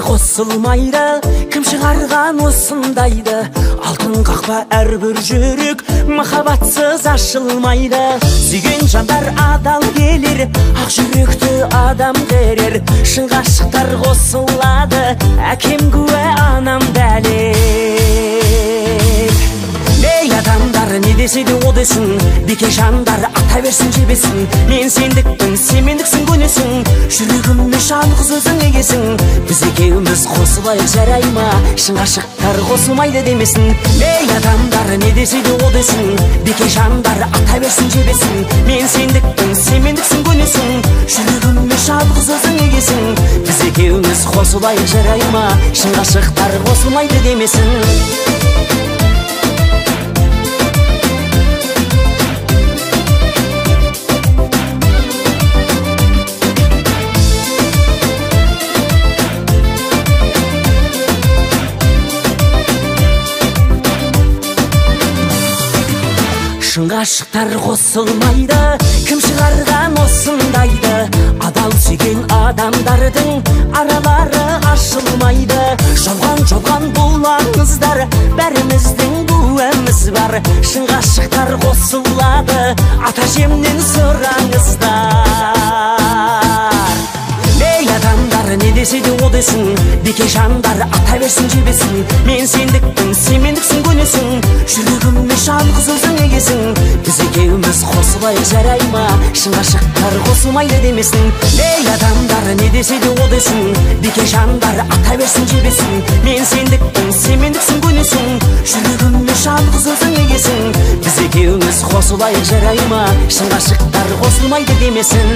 Қосылмайды, кім шығарған осындайды? Алтын қақпа әрбір жүрек, махаббатсыз ашылмайды. Сүйген жандар адал келер, ақ жүректі адам берер. Шын ғашықтар қосылады, әкем куә, анам дәлел. Ей адамдар, не десе де о десін, беке жандар ата берсін жебесін. Мен сендікпін, сен мендіксің, көнесің. Жүрегімме жалғыз өзің егесің. Біз екеуміз қосылайық, жарай ма? Шын ғашықтар қосылмайды демесін. Ей адамдар, не десе де о десін, беке жандар ата берсін жебесін. Мен сендікпін, сен мендіксің, көнесің. Жүрегімме жалғыз өзің егесің. Біз екеуміз қосылайық, жарай ма? Шын ғашықтар қосылмайды демесін. Шын ғашықтар қосылмайды, кім шығарған осындайды? Адал сүйген адамдардың аралары ашылмайды. Жолған бұл аңыздар, бәріміздің куәміз бар. Шын ғашықтар қосылады, ата жемнен сұраңыздар. Ей адамдар, не десе де о десін, беке жандар ата берсін жебесін. Мен сендікпін, сен мендіксің, көнесің. Жүрегімме жалғыз өзің егесің. Біз екеуміз қосылайық, жарай ма? Шын ғашықтар қосылмайды демесін. Ей адамдар, не десе де о десін, беке жандар ата берсін жебесін. Мен сендікпін, сен мендіксің, көнесің. Жүрегімме жалғыз өзің егесің. Біз екеуміз қосылайық, жарай ма? Шын ғашықтар қосылмайды демесін.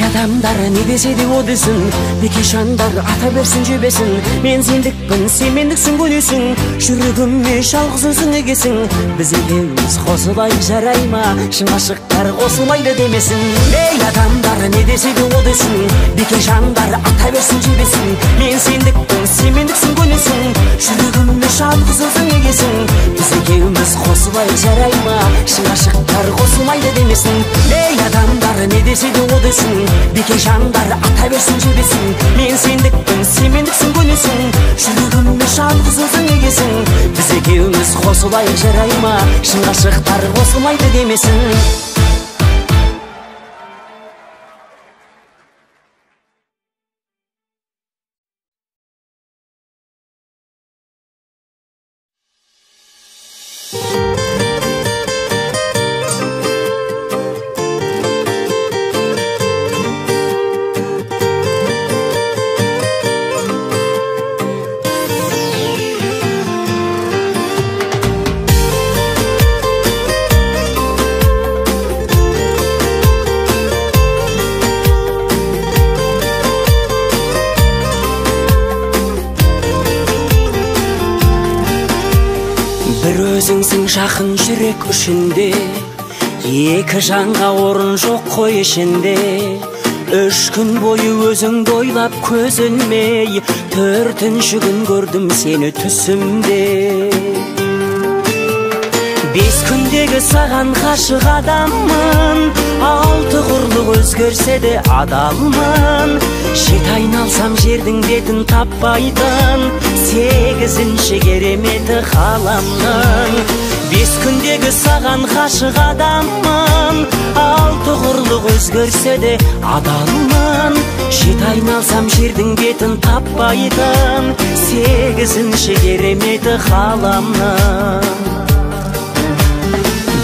Адамдар, не десе де о десін, беке жандар ата берсін жебесін. Мен сендікпін, сен мендіксің, көнесің. Жүрегімме жалғыз өзің егесің. Біз екеуміз қосылайық, жарай ма? Шын ғашықтар қосылмайды демесін. Ей адамдар, не десе де о десін, беке жандар ата берсін жебесін. Мен сендікпін, сен мендіксің, көнесің. Жүрегімме жалғыз өзің егесің. Біз екеуміз қосылайық, жарай ма? Шын ғашықтар қосылмайды демесін. Ей адамдар, не десе де о десін, беке жандар ата берсін жебесін. Мен сендікпін, сен мендіксің, көнесің. Жүрегімме жалғыз өзің егесің. Біз екеуміз қосылайық, жарай ма? Шын ғашықтар қосылмайды демесін. Өзіңсің жақын жүрек үшінде, екі жанға орын жоқ қой ішінде. 3 күн бойы өзіңді ойлап көз ілмей, 4-ші күн көрдім сені түсімде. 5 күндегі саған ғашық адаммын, 6 құрлық өзгерсе де адалмын. 7 айналсам жердің бетін таппайтын, 8-ші кереметі ғаламның. 5 күндегі саған ғашық адаммын, 6 құрлық өзгерсе де адалмын. айналсам жердің бетін таппайтын сегізінші кереметі ғаламның.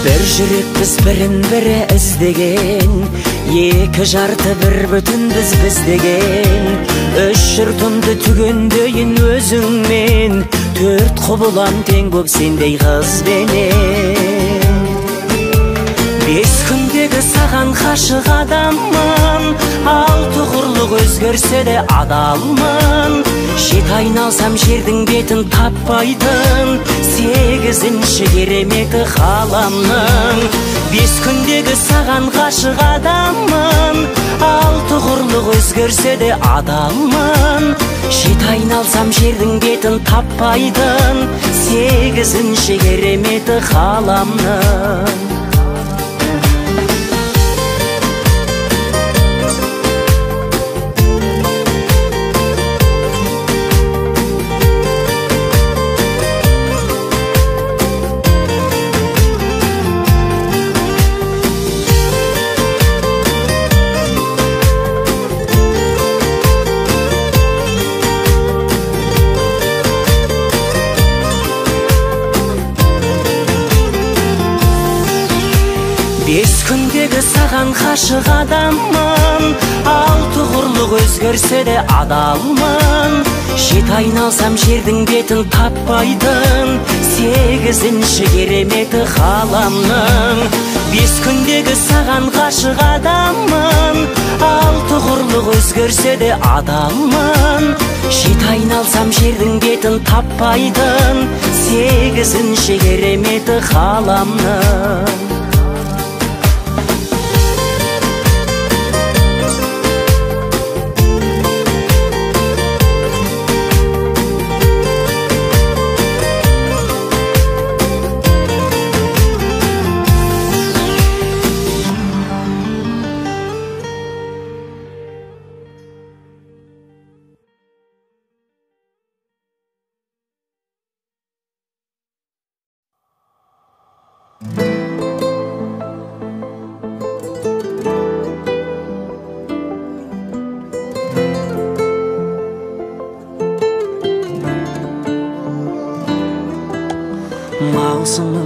Бір жүрекпіз бірін бірі іздеген, екі жарты бір бүтінбіз біз деген. Үш жұртымды түгендейін өзіңмен, төрт құбылам тең боп сендей қызбенен. Бес күндегі саған ғашық адаммын, алты құрлық өзгерсе де адалмын. Жет айналсам жердің бетін таппайтын сегізінші кереметі ғаламның. Бес күндегі саған ғашық адаммын, алты құрлық өзгерсе де адалмын. Жет айналсам жердің бетін таппайтын сегізінші кереметі ғаламның. Бес күндегі саған ғашық адаммын, алты құрлық өзгерсе де адалмын. Жет айналсам жердің бетін таппайтын сегізінші кереметі ғаламның. Бес күндегі саған ғашық адаммын, алты құрлық өзгерсе де адалмын. Жет айналсам жердің бетін таппайтын сегізінші кереметі ғаламның.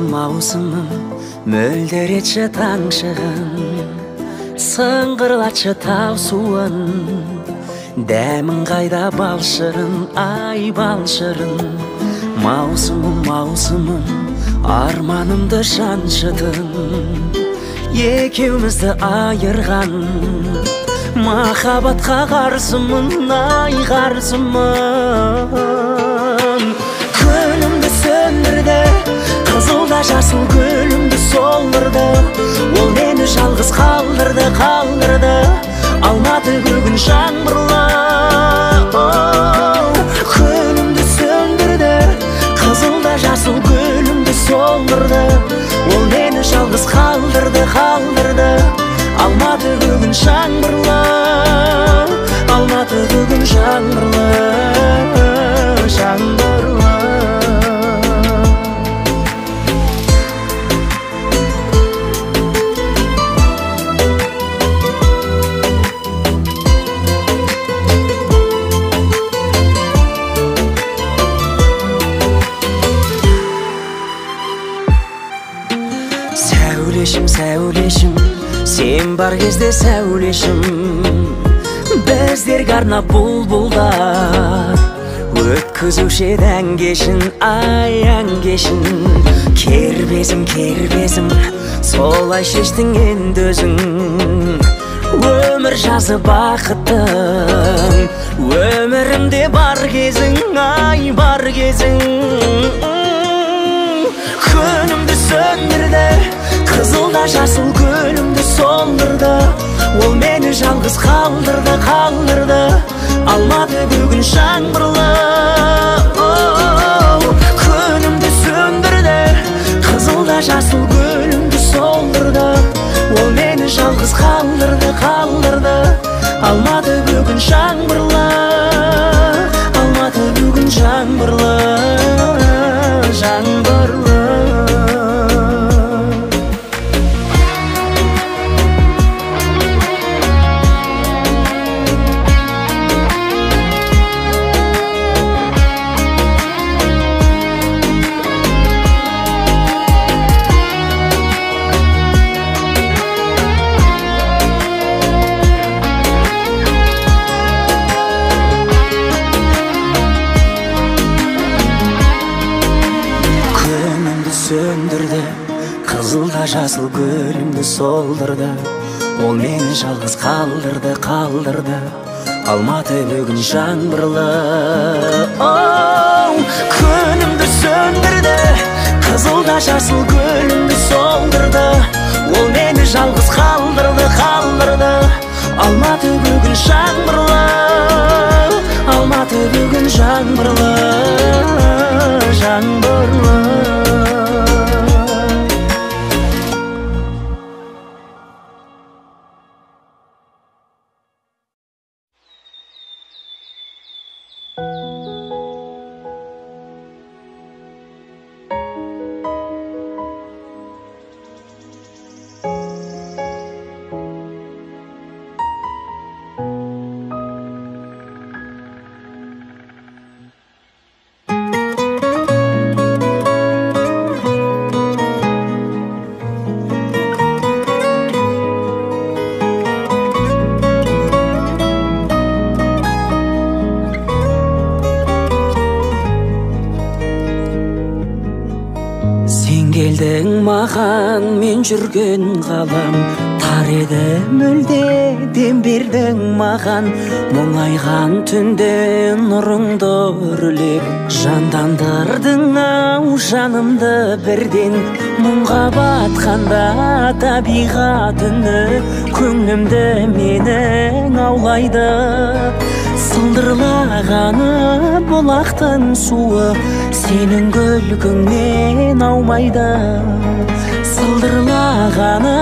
Маусымым, мөлдір етші таң шығын, сыңғырлатшы тау суын, дәмін қайда бал шырын, ай бал шырын. Маусымым, арманымды жаншыдың, екеумізді айырған, махаббатқа қарсымын, ай қарсымын. Күнімді сөндірді, қызылда жасыл гүлімді солдырды, ол мені жалғыз қалдырды. Алматы бүгін жаңбырлы, күнімді сөндірді, қызылда жасыл гүлімді солдырды, ол мені жалғыз қалдырды. Алматы бүгін жаңбырлы, Алматы бүгін жаңбырлы. Сәулешім, сен бар кезде сәулешім, біздерге арнап бұлбұлдар өткізуші еді ән кешін, ай ән кешін. Кербезім, солай шештің енді өзің, өмір жазы бақыттың, өмірімде бар кезің, ай бар кезің. Күнімді сөндірді, қызылда жасыл гүлімді солдырды, ол мені жалғыз қалдырды. Алматы бүгін жаңбырлы, күнімді сөндірді, қызылда жасыл гүлімді солдырды, ол мені жалғыз қалдырды. Алматы бүгін жаңбырлы, Алматы бүгін жаңбырлы. жасыл гүлімді солдырды, ол мені жалғыз қалдырды. Алматы бүгін жаңбырлы, күнімді сөндірді, қызылда жасыл гүлімді солдырды, ол мені жалғыз қалдырды. Алматы бүгін жаңбырлы, Алматы бүгін жаңбырлы. Келдің маған мен жүрген ғалам, тар еді мүлде дем бердің маған. Мұңайған түнде нұрыңды үрлеп, жандандырдың ау жанымды бірден. Мұңға батқанда табиғат үні, көңілімді менің аулайды. Сылдырлағаны бұлақтың суы, сенің күлкіңнен аумайды. Сылдырлағаны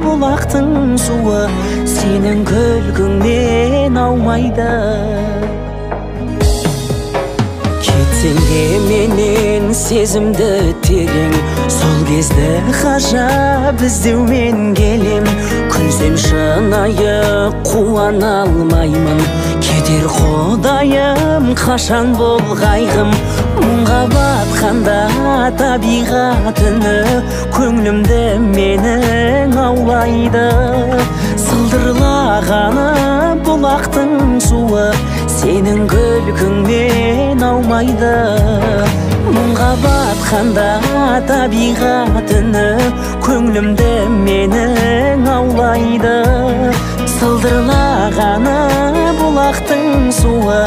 бұлақтың суы, сенің күлкіңнен аумайды. Кетсең де менен сезімді терең, сол кезді ғажап іздеумен келем. Күлсем шынайы қуана алмаймын, кетер құдайым қашан бол қайғым. Мұңға батқанда табиғат үні, көңілімді менің аулайды. Сылдырлағаны бұлақтың суы, сенің күлкіңнен аумайды. Мұңға батқанда табиғат үні, көңілімді менің аулайды. Сылдырлағаны бұлақтың суы,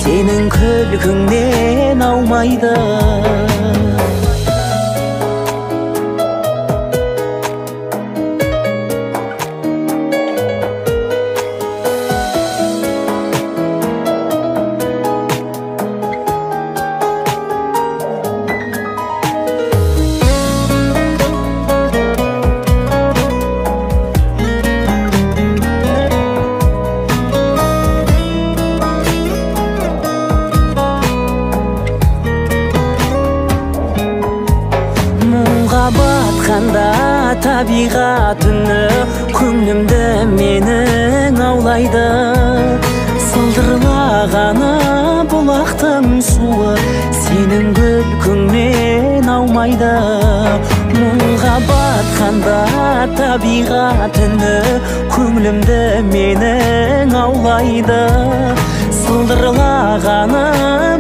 сенің күлкіңнен аумайды. Табиғат үні, көңілімді менің аулайды. Сылдырлағаны бұлақтың суы, сенің күлкіңнен аумайды. Мұңға батқанда табиғат үні, көңілімді менің аулайды. Сылдырлағаны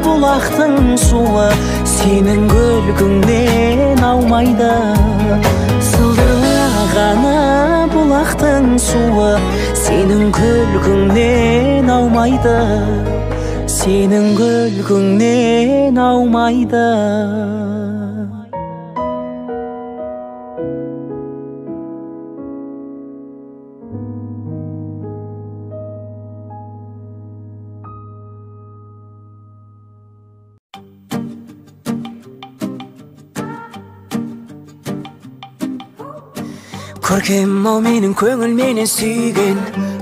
бұлақтың суы, сенің күлкіңнен аумайды. Сылдырлағаны бұлақтың суы, сенің күлкіңнен аумайды. Сенің күлкіңнен аумайды. Көркем ау менің көңіл менен сүйген,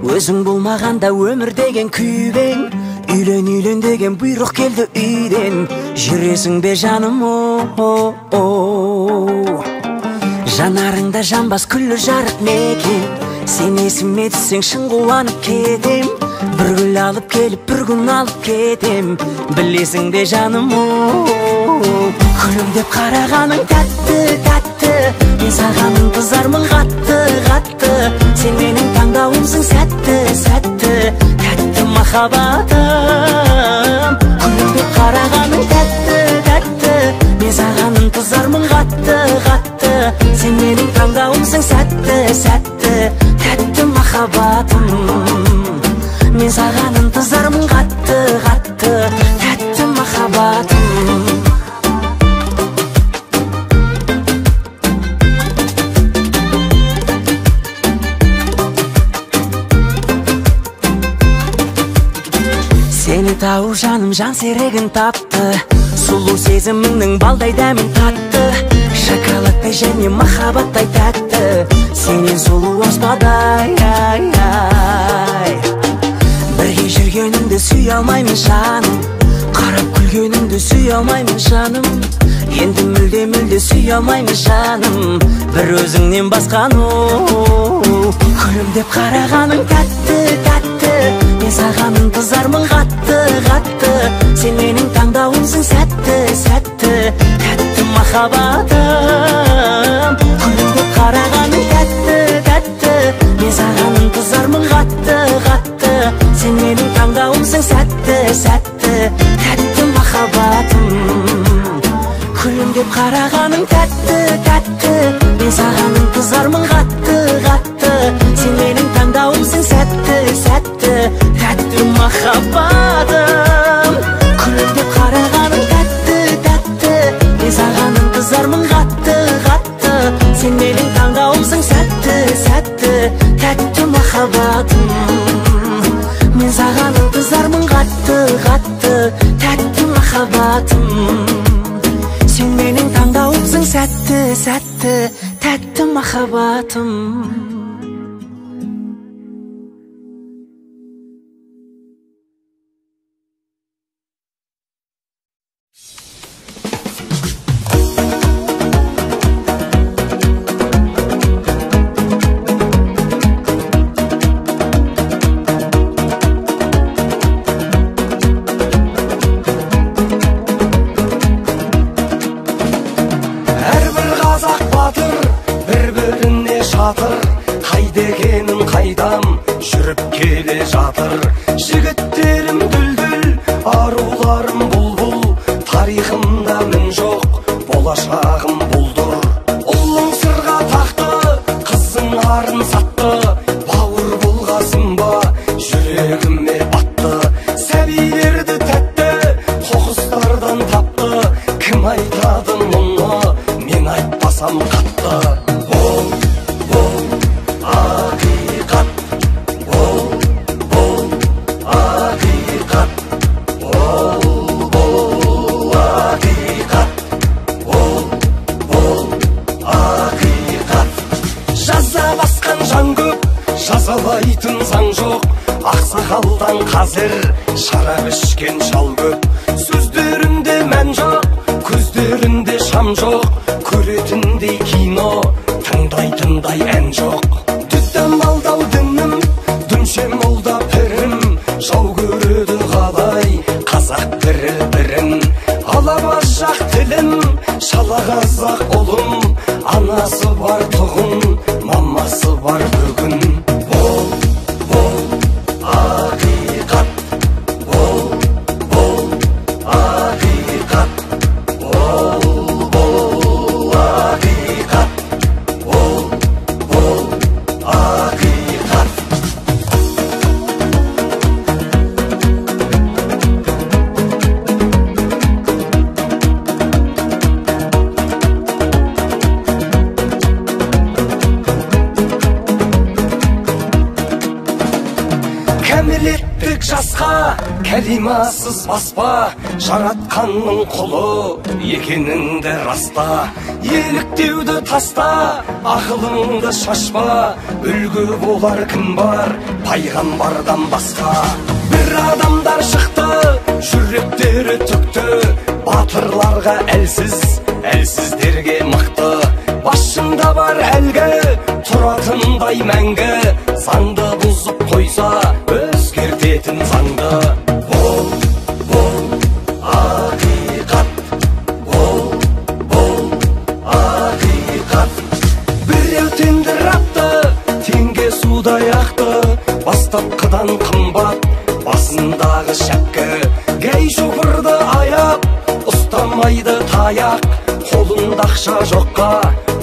өзің болмағанда өмір деген күйбең. Үйлен деген бұйрық келді үйден, жүресің бе жаным о. Жанарыңда жанбас күллі жарық некен, сен есіме түссең шын қуанып кетем. Бір гүл алып келіп бір күн алып кетем, білесің бе жаным о. Күлімдеп қарағаның тәтті, мен саған ынтызармын қатты. Сен менің таңдауымсың сәтті, тәтті махаббатым. Күлімдеп қарағаның тәтті, мен саған ынтызармын қатты. Сен менің таңдауым өмсің сәтті, сәтті, тәтті махаббатым. Мен саған ынтызармын қатты, қатты, тәтті махаббатым. Сені тау жаным жан серегін тапты, сұлу сезіміңнің балдай дәмін татты, шоколадтай және махаббаттай тәтті, сенен сұлу аспадай, ай. Бірге жүргеніңді сүй алмаймын жаным, қарап күлгеніңді сүй алмаймын жаным, енді мүлде сүй алмаймын жаным, бір өзіңнен басқаны. Күлімдеп қарағаның тәтті, тәтті, мен саған ынтызармын қатты, қатты, сен менің таңдауымсың сәтті, сәтті, тәтті махаббатым. Күлімдеп қарағаның тәтті, тәтті, мен саған ынтызармын қатты, қатты, сен менің таңдауымсың сәтті, сәтті, тәтті махаббатым. Күлімдеп қарағаның тәтті, тәтті, мен саған ынтызармын қатты, қатты, сен менің таңдауымсың сәтті, сәтті, тәтті махаббатым. Күлімдеп қарағаның тәтті, тәтті, мен саған ынтызармын қатты, қатты, сен менің таңдауымсың сәтті, сәтті, тәтті махаббатым. Мен саған ынтызармын қатты, қатты, тәтті махаббатым. Сен менің таңдауымсың сәтті, сәтті, тәтті махаббатым. Қайда екенін қайдам жүріп келе жатыр. Жігіттерім дүлдүл, аруларым бұлбұл, тарихымда мін жоқ, болашағым бұлдыр. Ұлың сырға тақты, қызың арын сатты, бауыр болғасың ба, жүрегіме батты. Сәбилерді тәтті, қоқыстардан тапты, кім айтады мұны, мен айтпасам қатты. Жазалайтын заң жоқ, ақсақалдан қазір шарап ішкен шал көп. Сөздерінде мән жоқ, көздерінде шам жоқ, көретіндей кино, тыңдайтындай ән жоқ. Дүттен алдау дінім, дүмше молда пірім, жау көреді қалай қазақ бірін. Алабас жақ тілім, шалағазақ ұлым, анасы бар тұғын, мамасы бар бүгін. Кәмелеттік жасқа кәлимасыз баспа, жаратқанның құлы екеніңді раста. Еліктеуді таста, ақылыңды шашпа, үлгі болар кім бар пайғамбардан басқа. Бір адамдар шықты, жүректері түкті, батырларға әлсіз, әлсіздерге мықты. Басында бар әлгі, тұратындай мәңгі, заңды бұзып қойса, өзгертетін заңды. Бол, ақиқат, бол, ақиқат. Біреу тендір атты, теңге судай ақты, бастапқыдан қымбат, басындағы шәпкі. Гәй шофырды аяп, ұстамайды таяқ, қолында ақша жоққа,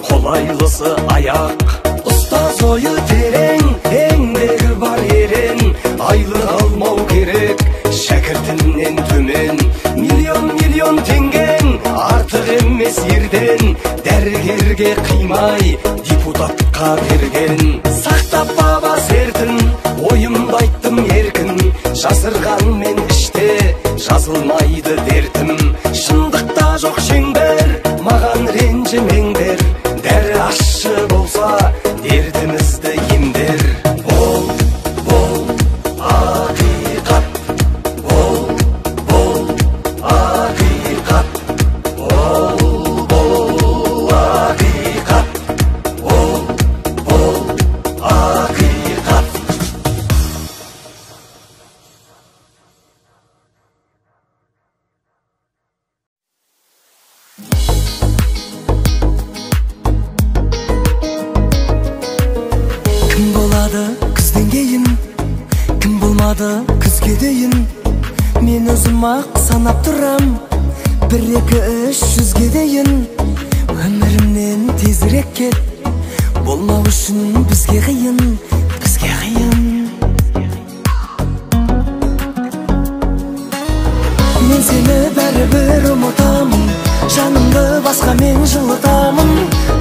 Kolaylısı ayak. Ustaz oyu tereң, еңбегі бар ерең. Айлық алмау керек шәкіртіңнен төмен. Миллион теңгең артық емес ерден. Дәрігерге қимай депутатқа берген. Сақтап баба сертін, ойымды айттым еркін. Жасырғанмен іште жазылмайды дертім. Шындықта жоқ шеңбер, маған ренжімеңдер. Дәрі ащы болса дертімізді емдер. Бол ақиқат, бол ақиқат, бол ақиқат, бол ақиқат. Кім болады күзден кейін, кім болмады күзге дейін. Мен өзім ақ санап тұрам, 1-2-3 жүзге дейін. Өмірімнен тезірек кет, болмау үшін бізге қиын, бізге қиын. Мен сені бәрібір ұмытамын, жанымды басқа мен жылытамын.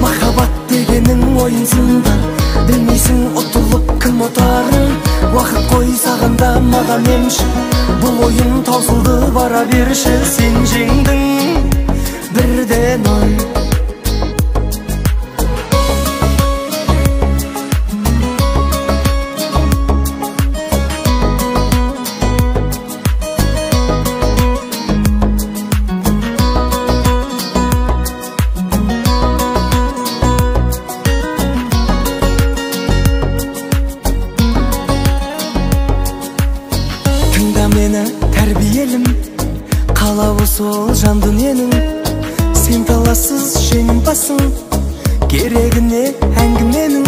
Махаббат дегенің ойынсында, білмейсің ұтылып кім ұтарын. Уақыт қой сағында маған емші, бұл ойын таусылды бара берші. Сен жеңдің 1-0. Мені тәрбиелім, қалауы сол жан дүниенің. Сен талассыз жеңімпазсың, керегіне әңгіменің.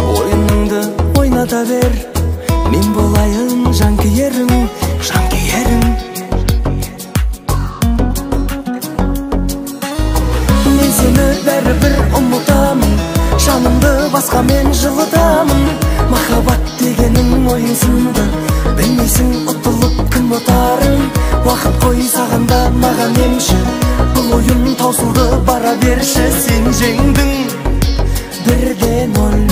Ойыныңды ойната бер, мен болайын жанкүйерің, жанкүйерің. Мен сені бәрібір ұмытамын, жанымды басқа мен жылытамын. Махаббат дегенің ойынсында, білмейсің ұтылып кім ұтарын. Уақыт қой сағында маған емші, бұл ойын таусылды бара берші. Сен жеңдің 1-0.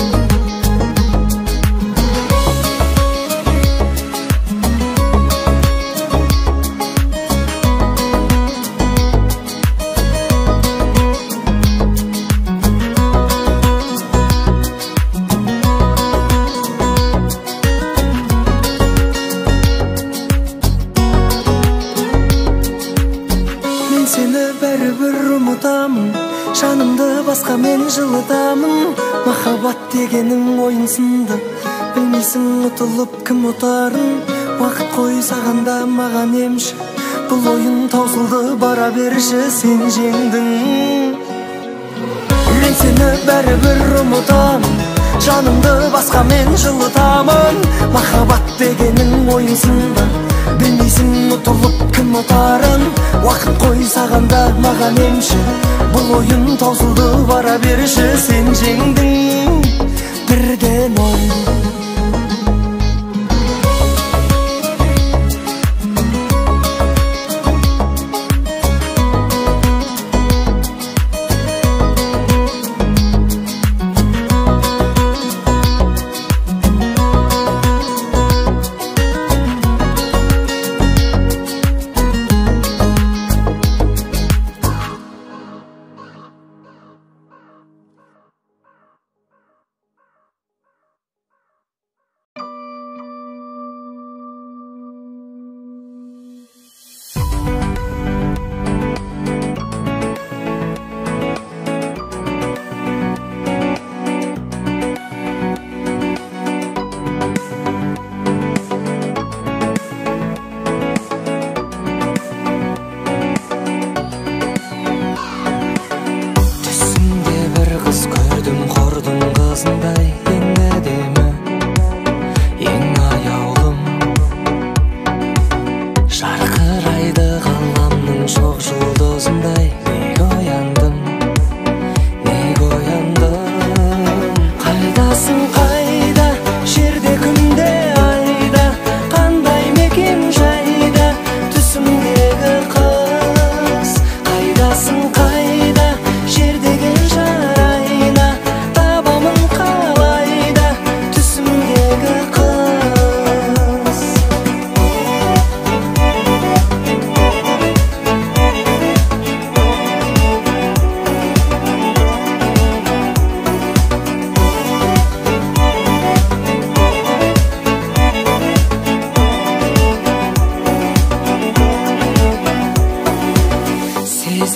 Сені бәрібір ұмытамын, жанымды басқа мен жылытамын. Махаббат дегенің ойынсында, білмейсің ұтылып кім ұтарын. Уақыт қой сағанда маған емші, бұл ойын таусылды бара берші. Сен жеңдің. Мен сені бәрібір ұмытамын, жанымды басқа мен жылытамын. Махаббат дегенің ойынсында, білмейсің ұтылып кім ұтарын. Уақыт қой сағанда маған емші, бұл ойын таусылды бара берші. Сен жеңдің 1-0.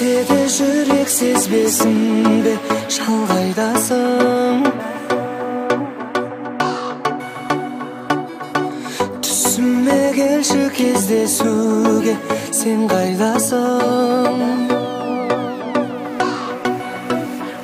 сезсе де жүрек сезбесін бе шалғайдасың. Түсіме келші кездесуге, сен қайдасың?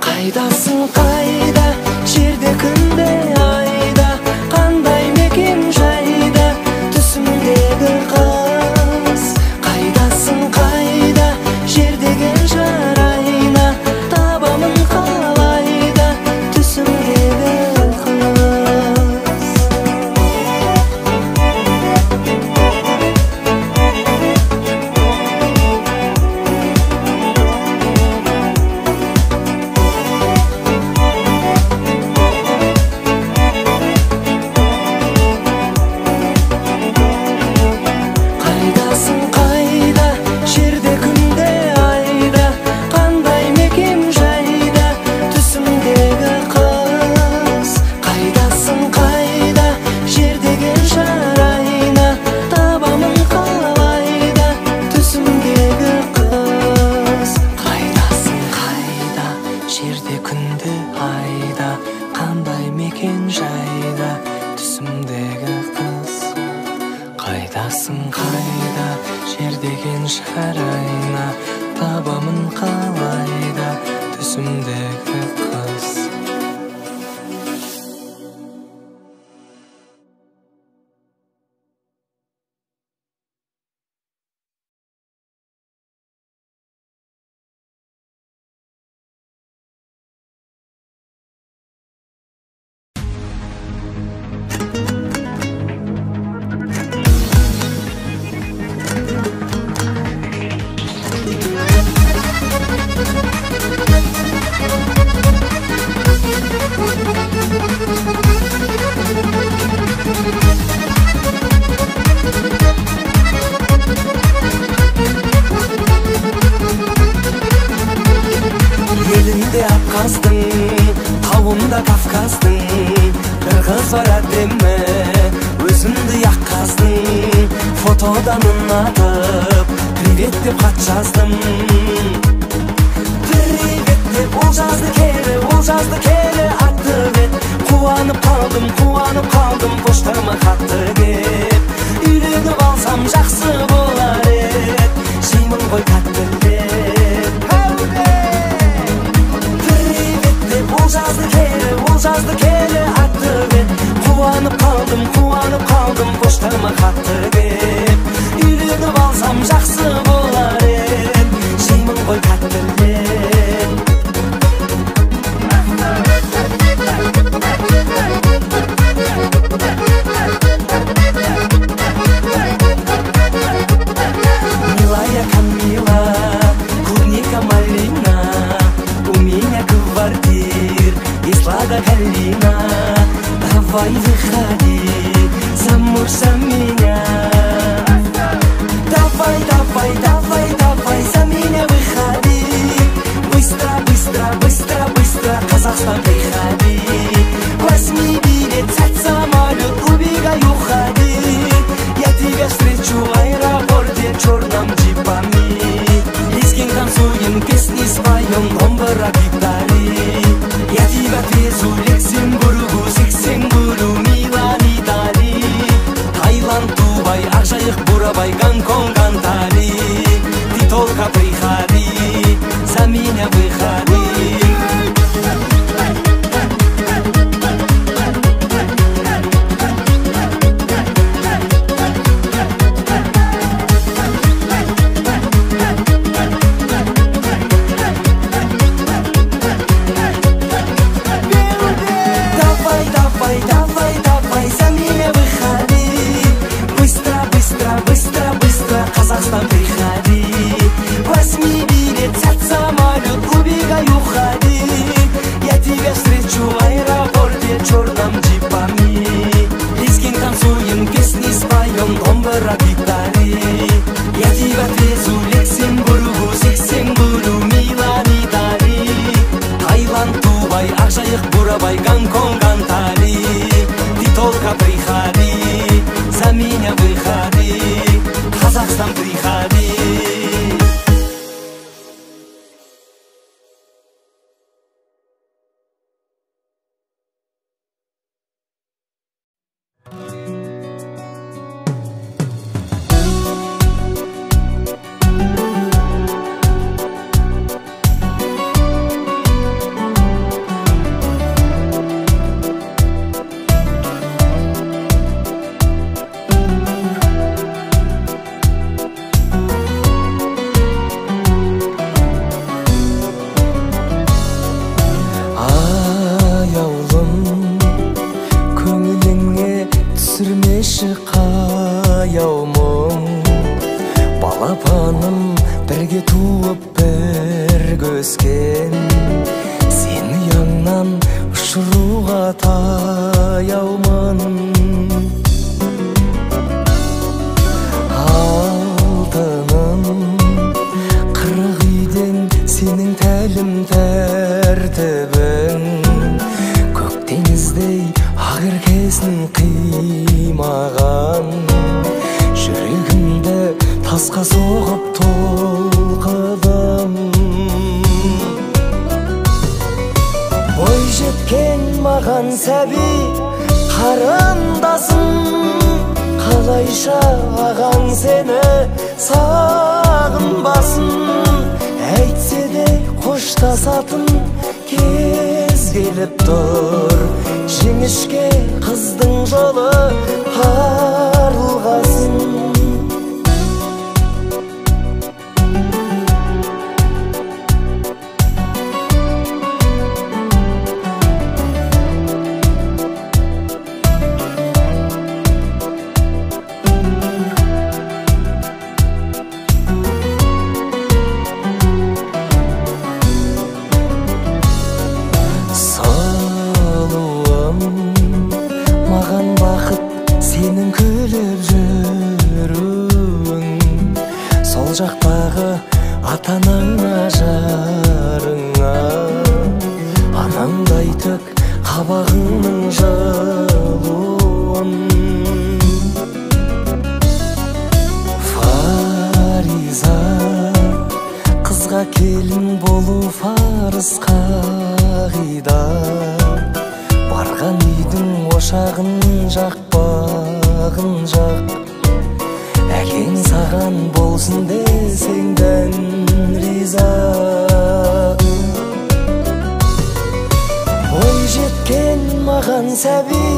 Қайдасың қайда, жерде күнде айда, қандай мекен жайда, түсімдегі қыз. Қайдасың қайда, жер деген жарайна, табамын қалайда, түсімдегі балапаным бірге туып бірге өскен, сен ұяңнан ұшыруға таяумын. Алтыным қырық үйден сенің тәлім тәртібің, көк теңіздей ақ еркесін қимаған, жүрегімді тасқа соғып толқыдым. Ой жеткен маған сәби қарындасым, қалайша ағаң сені сағынбасын. Әйтсе де қоштасатын кез келіп тұр, жіңішке қыздың жолы тарылғасын. Жақтағы ата-анаңа жарыңа, анаңдай төк қабағыңның жылуын. Фариза, қызға келін болу парыз қағида, барған үйдің ошағын жақпағын жақ, әкең саған болсын десеңден риза. Ой жеткен маған сәби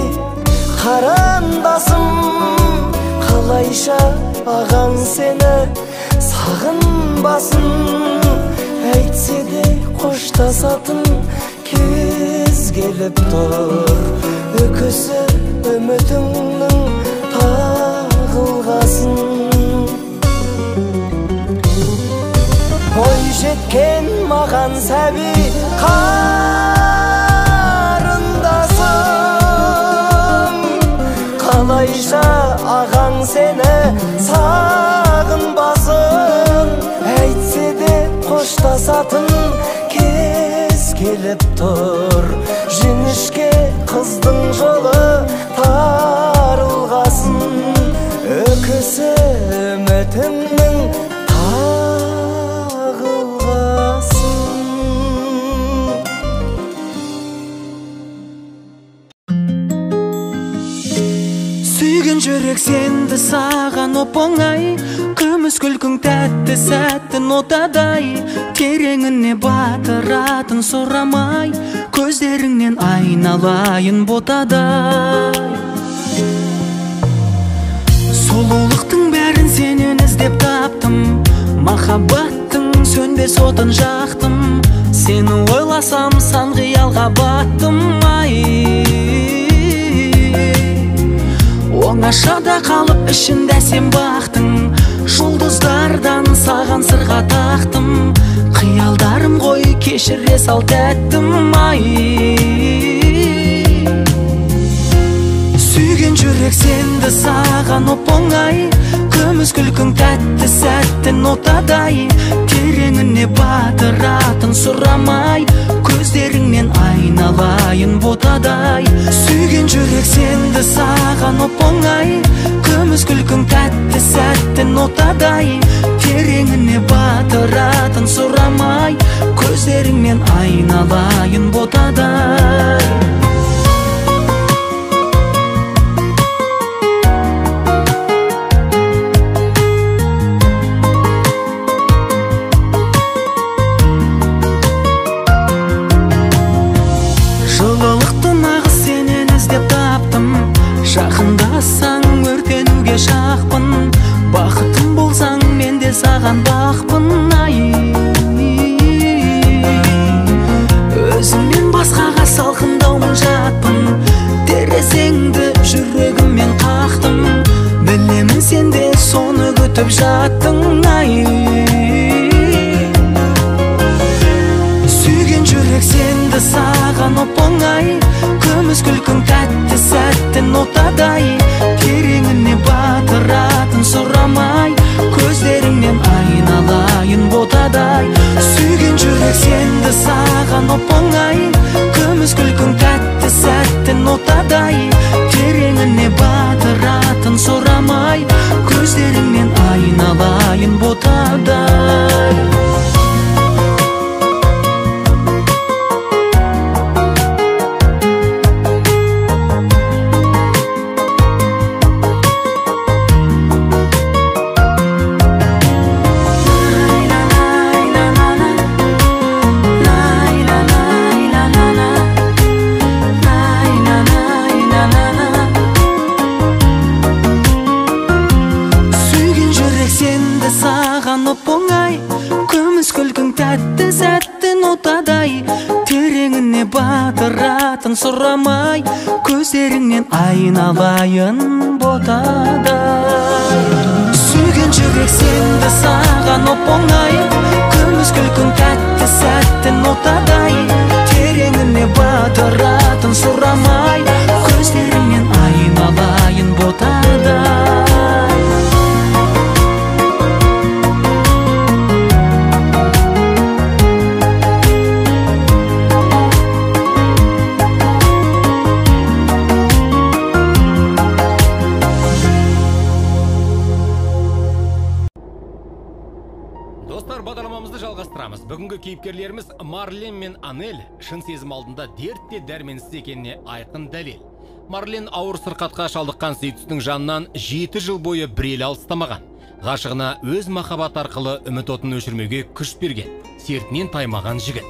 қарындасым, қалайша ағаң сені сағынбасын. Әйтсе де қоштасатын кез келіп тұр, өкісі үмітіңнің тағылғасын. Ой жеткен маған сәби қарындасым, қалайша ағаң сені сағынбасын. Әйтсе де қоштасатын кез келіп тұр, жіңішке қыздың жолы тарылғасын. Өкісі үмітімнің Сүйген жүрек сенді саған оп-оңай, күміс күлкің тәтті сәттің отадай, тереңіне батыратын сұрамай, көздеріңнен айналайын ботадай. Сұлулықтың бәрін сенен іздеп таптым, махаббаттың сөнбес отын жақтым, сені ойласам сан қиялға баттым. Оңашада қалып ішінде сен бақтың, жұлдыздардан саған сырға тақтым, қиялдарым ғой кешіре сал тәттім. Сүйген жүрек сенді саған оп-оңай, күміс күлкің тәтті сәттің отадай, тереңіне батыратын сұрамай, көздеріңнен айналайын ботадай. Сүйген жүрек сенді саған оп-оңай, күміс күлкің тәтті сәттің отадай, тереңіне батыратын сұрамай, көздеріңнен айналайын ботадай. Жақындасаң өртенуге шақпын, бақытым болсаң мен де саған бақпын. Өзіммен басқаға салқындаумын жатпын, терезеңді жүрегіммен қақтым, білемін сен де соны күтіп күтіп жаттың ай. Сүйген жүрек сенді саған оп-оңай, күміс күлкің тәтті сәттін отадай, тереңіне батыратын сұрамай, көздеріңнен айналайын ботадай. Сүйген жүрек сенді саған оп-оңай, күміс күлкің тәтті сәттін отадай, тереңіне батыратын сұрамай, көздеріңнен айналайын ботадай. Батыратын сұрамай, көздеріңнен айналайын ботадай. Сүйген жүрек сенді саған оп-оңай, күміс күлкің тәтті сәттін отадай, тереңіне батыратын сұрамай, көздеріңнен айналайын ботадай. Бағдарламамызды жалғастырамыз. Бүгінгі кейіпкерлеріміз Марлен мен Анель шын сезім алдында дертте дәрменсіз екеніне айқын дәлел. Марлен ауыр сырқатқа шалдыққан сүйіктісінің жанынан 7 жыл бойы бір елі алыстамаған. Ғашығына өз махаббат арқылы үміт отын өшірмеуге күш берген, сертінен таймаған жігіт.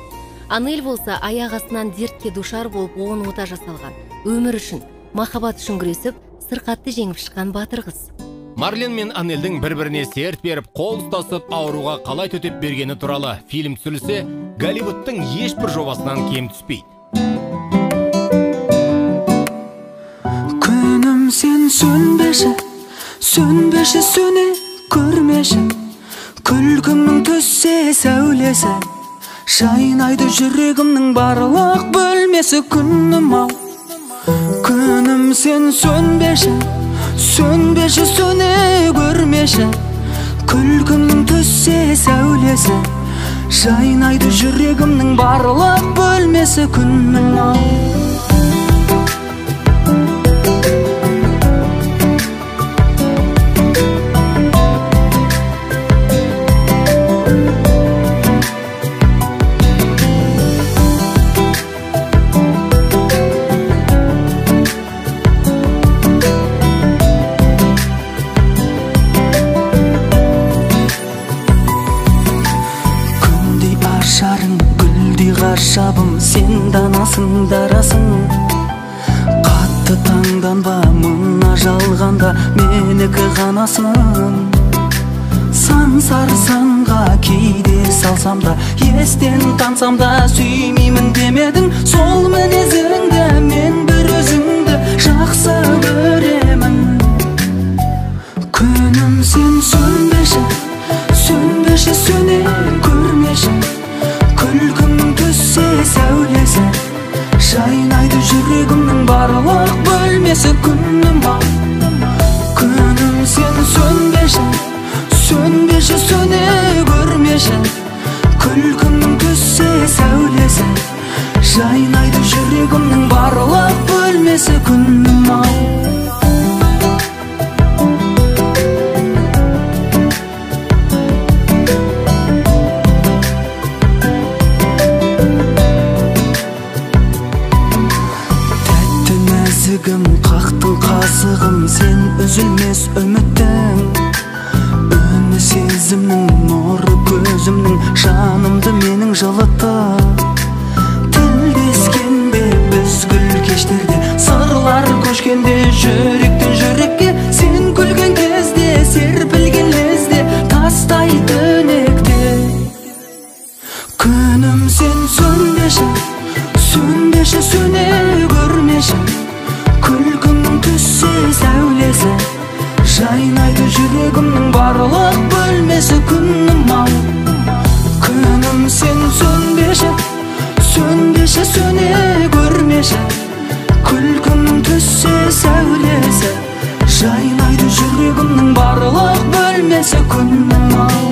Анель болса аяқ астынан дертке душар болып оң ота жасалған. Өмір үшін, махаббат үшін күресіп, сырқатты жеңіп шыққан батыр қыз. Марлен мен Анельдің бір-біріне серт беріп, қол ұстасып, ауруға қалай төтеп бергені туралы фильм түсірілсе, Голливудтың ешбір жобасынан кем түспейді. Күнім сен сөнбеші, сөнбеші сөне көрмеші, күлкімнің түссе сәулесі, шайнайды жүрегімнің барлық бөлмесі. Күнім ау, күнім сен сөнбеші, сөнбеші сөне көрмеші, күлкімнің түссе сәулесі, жайнайды жүрегімнің барлық бөлмесі. Күнім ау. Шабым сен данасың дарасың, қатты таңданба, мына жалғанда менікі ғанасың. Сансар санға кейде салсам да, естен тансам да, сүймеймін демедің сол мінезіңді, мен бір өзіңді жақсы көремін. Күнім сен сөнбеші, сөнбеші сөне көрмеші, күлкімнің түссе сәулесі, жайнайды жүрегімнің барлық бөлмесі. Күнім ау, күнім сен сөнбеші, сөнбеші сөне көрмеші, күлкімнің түссе сәулесі, жайнайды жүрегімнің барлық бөлмесі. Күнім ау. Қақтың қасығым сен үзілмес үміттің, үні сезімнің нұры көзімнің, жанымды менің жылытты. Тілдескенде біз гүл кештерде, сырлар көшкенде, жүректен жүрекке сен күлген кезде, серпілген лезде тастай түнекте. Күнім сен сөнбеші, сөнбеші сөне көрмеші, күлкімнің түссе сәулесі, жайнайды жүрегімнің барлық барлық бөлмесі күнім ау. Күнім сен сөнбеші, сөнбеші, сөне көрмеші. Күлкім түссе сәулесі, жайнайды жүрегімнің барлық бөлмесі күнім ау.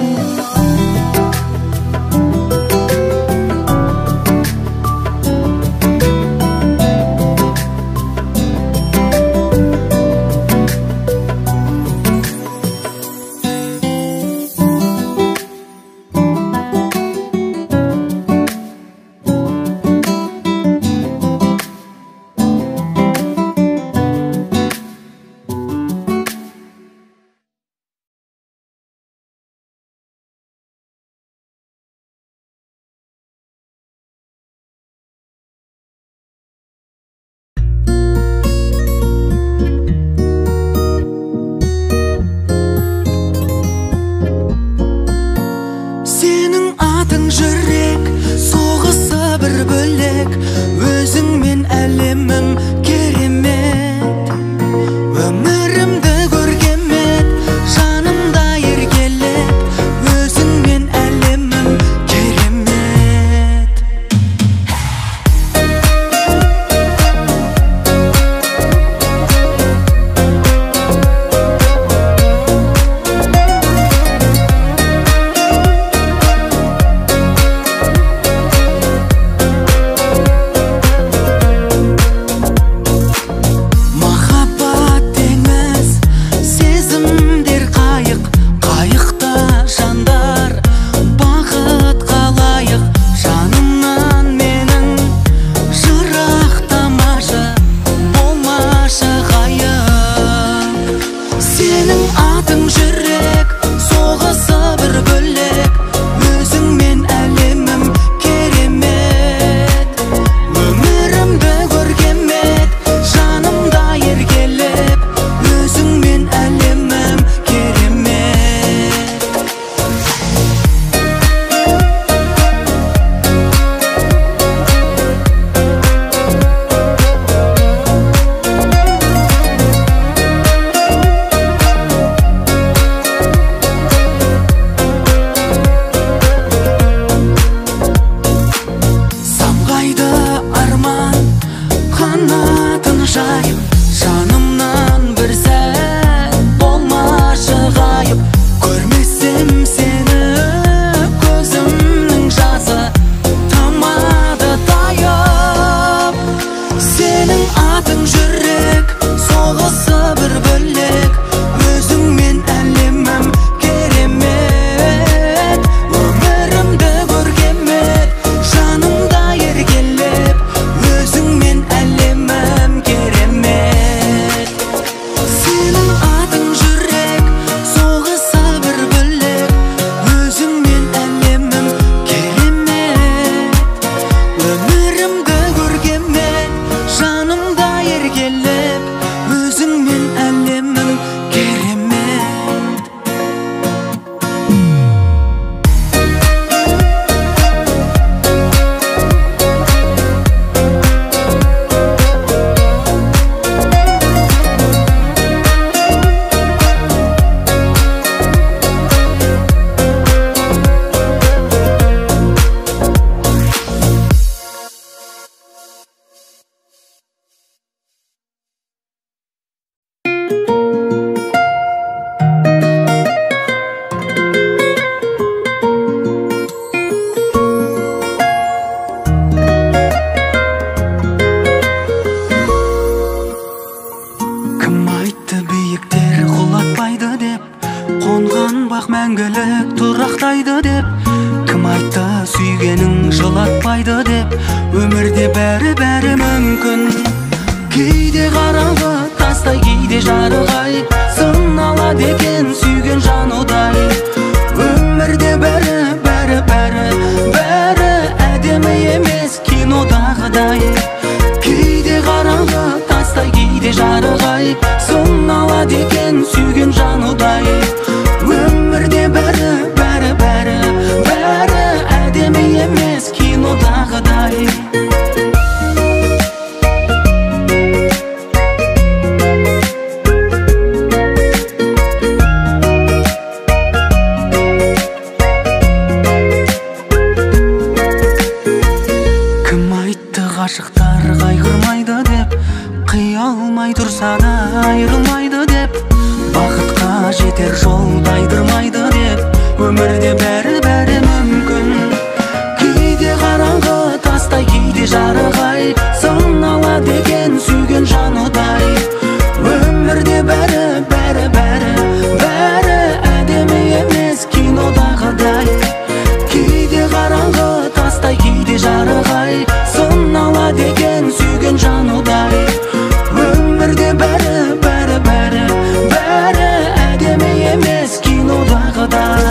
жылатпайды деп өмірде бәрі мүмкін. Кейде қараңғы тастай, кейде жарығай, сыналады екен сүйген жан удай. Өмірде бәрі әдемі емес кинодағыдай. Кейде қараңғы тастай, кейде жарығай, сыналады екен сүйген жан удай. Өмірде бәрі әдемі емес кинодағыдай. кетер жол тайдырмайды деп өмірде бәрі мүмкін. Кейде қараңғы тастай, кейде жарық-ай, сыналады екен сүйген жаныдай. Өмірде бәрі әдемі емес кинодағыдай. Кейде қараңғы тастай, кейде жарық-ай, сыналады екен сүйген жаныдай. Өмірде бәрі әдемі емес кинодағыдай.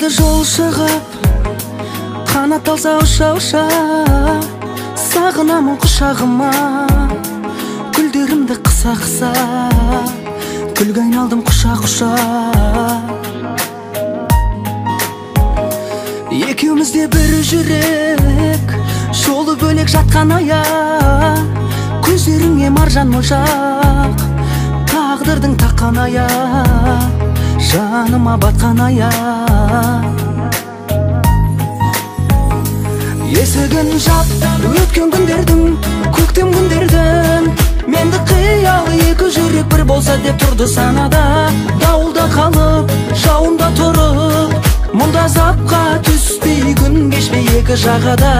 Жол шығып, қанат алса ұша-ұша, сағынамын құшағыма, гүлдерімді қыса-қыса, гүлге айналдым құша-құша. Екеумізде бір жүрек, жолы бөлек жатқан аяқ, көздеріңе маржан моншақ, тағдырдың таққан аяқ, жаныма батқан аяқ. Есігін жап, өткен күндердің, көктем күндердің, менді қиял екі жүрек бір болса деп тұрды санада. Дауылда қалып, жауында тұрып, мұнда запқа түспей күн кешпей екі жағада.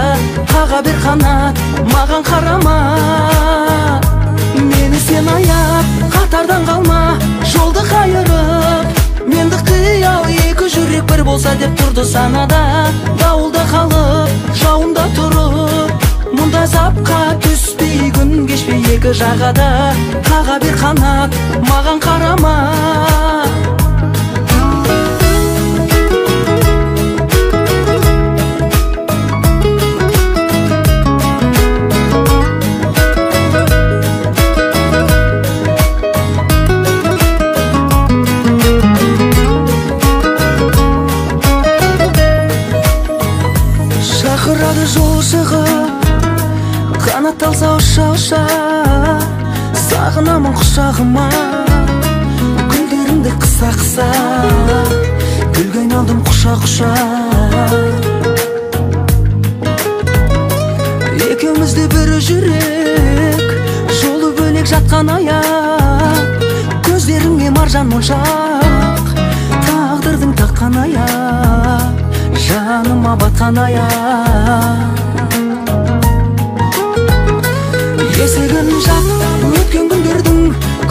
Қаға бер қанат, маған қарама, мені сен аяп, қатардан қалма, жолды қайырып. Менді қиял екі жүрек бір болса деп тұрды санада. Дауылда қалып, жауында тұрып, мұнда запқа түспей күн кешпей екі жағада. Қаға бер қанат, маған қарама. Жол шығып, қанат алса ұша-ұша, сағынамын құшағыма, гүлдерімді қыса-қыса, гүлге айналдым құша-құша. Екеумізде бір жүрек, жолы бөлек жатқан аяқ, көздеріңе маржан моншақ, тағдырдың таққан аяқ, жаныма батқан аяқ. Есігін жап, өткен күндердің,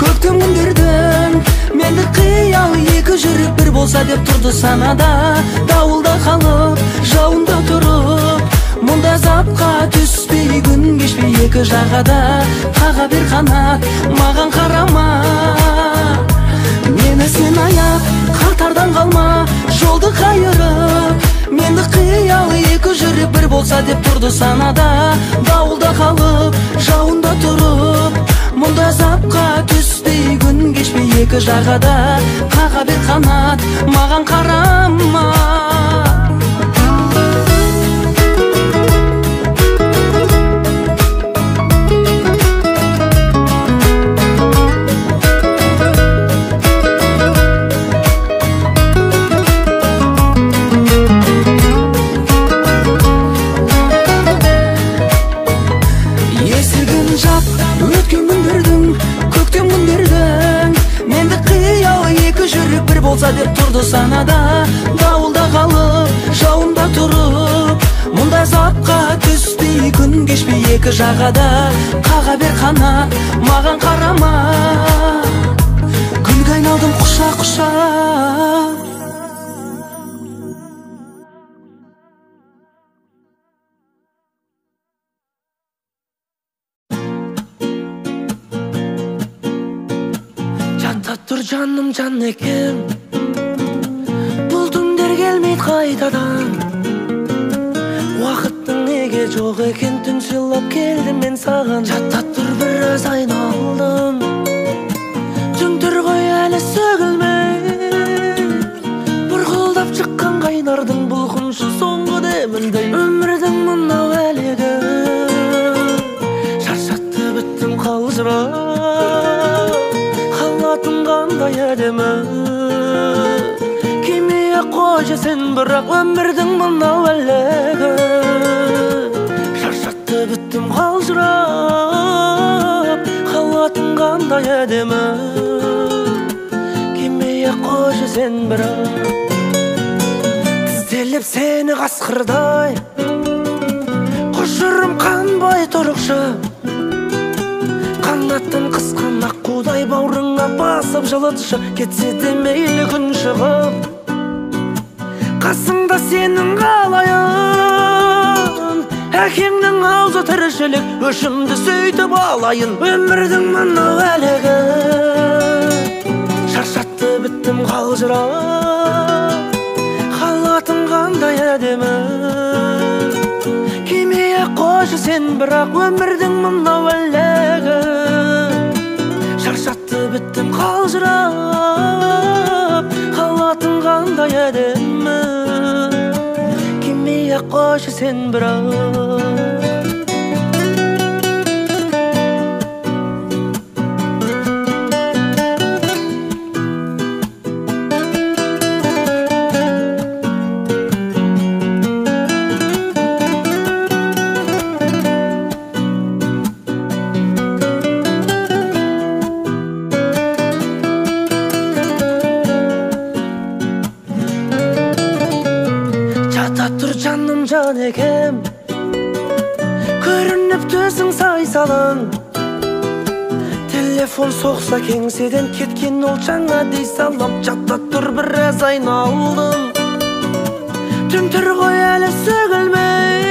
көктем күндердің, менді қиял екі жүрек бір болса деп тұрды санада. Дауылда қалып, жауында тұрып, мұнда запқа түспей күн кешпей екі жағада. Қаға бер қанат, маған қарама, мені сен аяп, қатардан қалма, жолды қайырып. Менді қиял екі жүрек бір болса деп тұрды санада. Дауылда қалып, жауында тұрып, мұнда запқа түспей күн кешпей екі жағада. Қаға бер қанат, маған қарама. болса деп тұрды санада. Дауылда қалып, жауында тұрып, мұндай затқа түспей, күн кешпей екі жағада. Қаға бер қанат, маған қарама, күнге айналдым құша-құша. Тұр жаным жан екем, бұл түндер келмейді қайтадан. Уақыттың неге жоқ екен, түн сыйлап келдім мен саған. Жатта тұр біраз айналдым, түнтір ғой әлі сөгілмей. Бұрғылдап шыққан қайнардың бұлқыншы соңғы деміндей. Өмірдің мынау әлегі, шаршатты біттім қалжырап. Қандай әдемі, кемеге қойсаң бірақ өмірдің мынау әлегі. Шаршатты біттім қалжырап, қалатың қандай әдемі, кемеге қойсаң бірақ. Тізделіп сені қасқырдай, құшырым қанбай тұрықшы. Қанаттың қысқан аққудай бауырыңа басып жылытшы. Кетсе де мейлі күн шығып, қасыңда сенің қалайын. Әкеңнің аузы тіршілік, өшімді сөйтіп алайын. Өмірдің мынау әлегі, шаршатты біттім қалжырап. Қалатың қандай әдемі, кемеге қойшы сен бірақ өмірдің мынау әлегі. Шаршатты біттім қалжырап, қалатың қандай әдемі, кемеге қойшы сен бірақ. Жан екем, көрініп төсің сай-салаң. Телефон соқса кеңседен кеткен ол жаңа дей салам. Жатта тұр біраз айналдым, түнтір ғой әлі сөгілмей.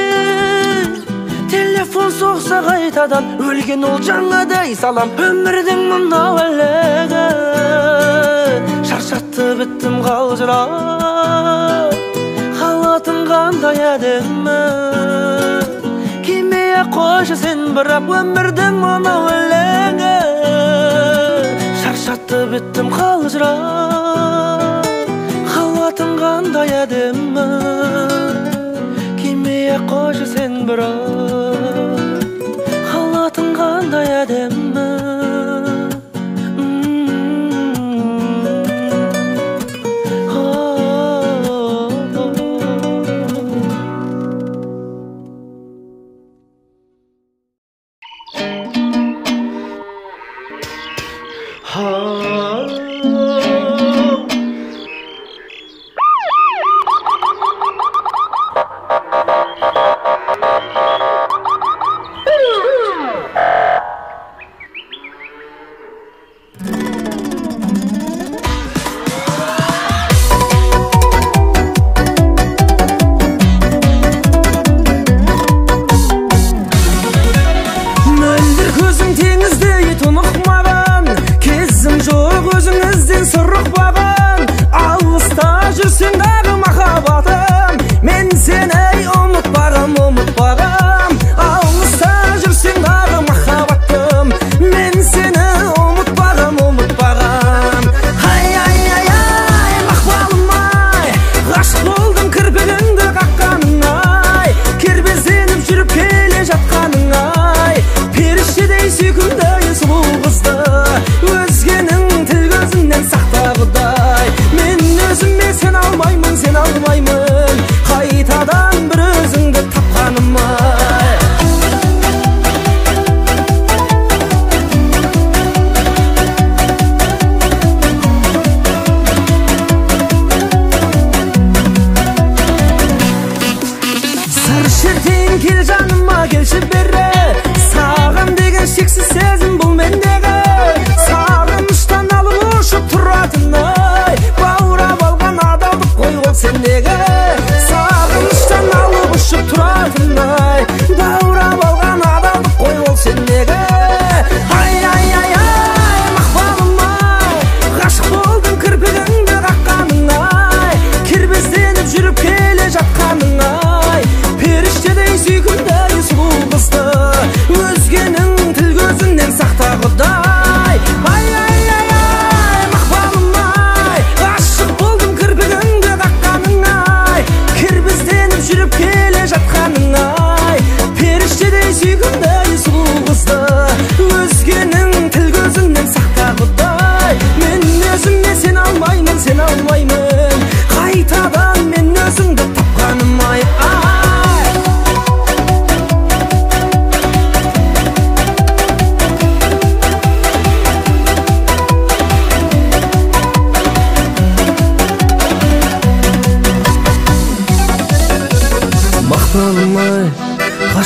Телефон соқса қайтадан өлген ол жаңа дей салам. Өмірдің мынау әлегі, шаршатты біттім қалжырап. Қалатың қандай әдемі, кемеге қойшы сен бірақ өмірдің мынау әлегі. Шаршатты біттім қалжырап, қалатың қандай әдемі, кемеге қойшы сен бірақ. Қалатың қандай әдемі. Мөлдір көзің теңіздей тұнық маған, кезім жоқ өзіңізден сұр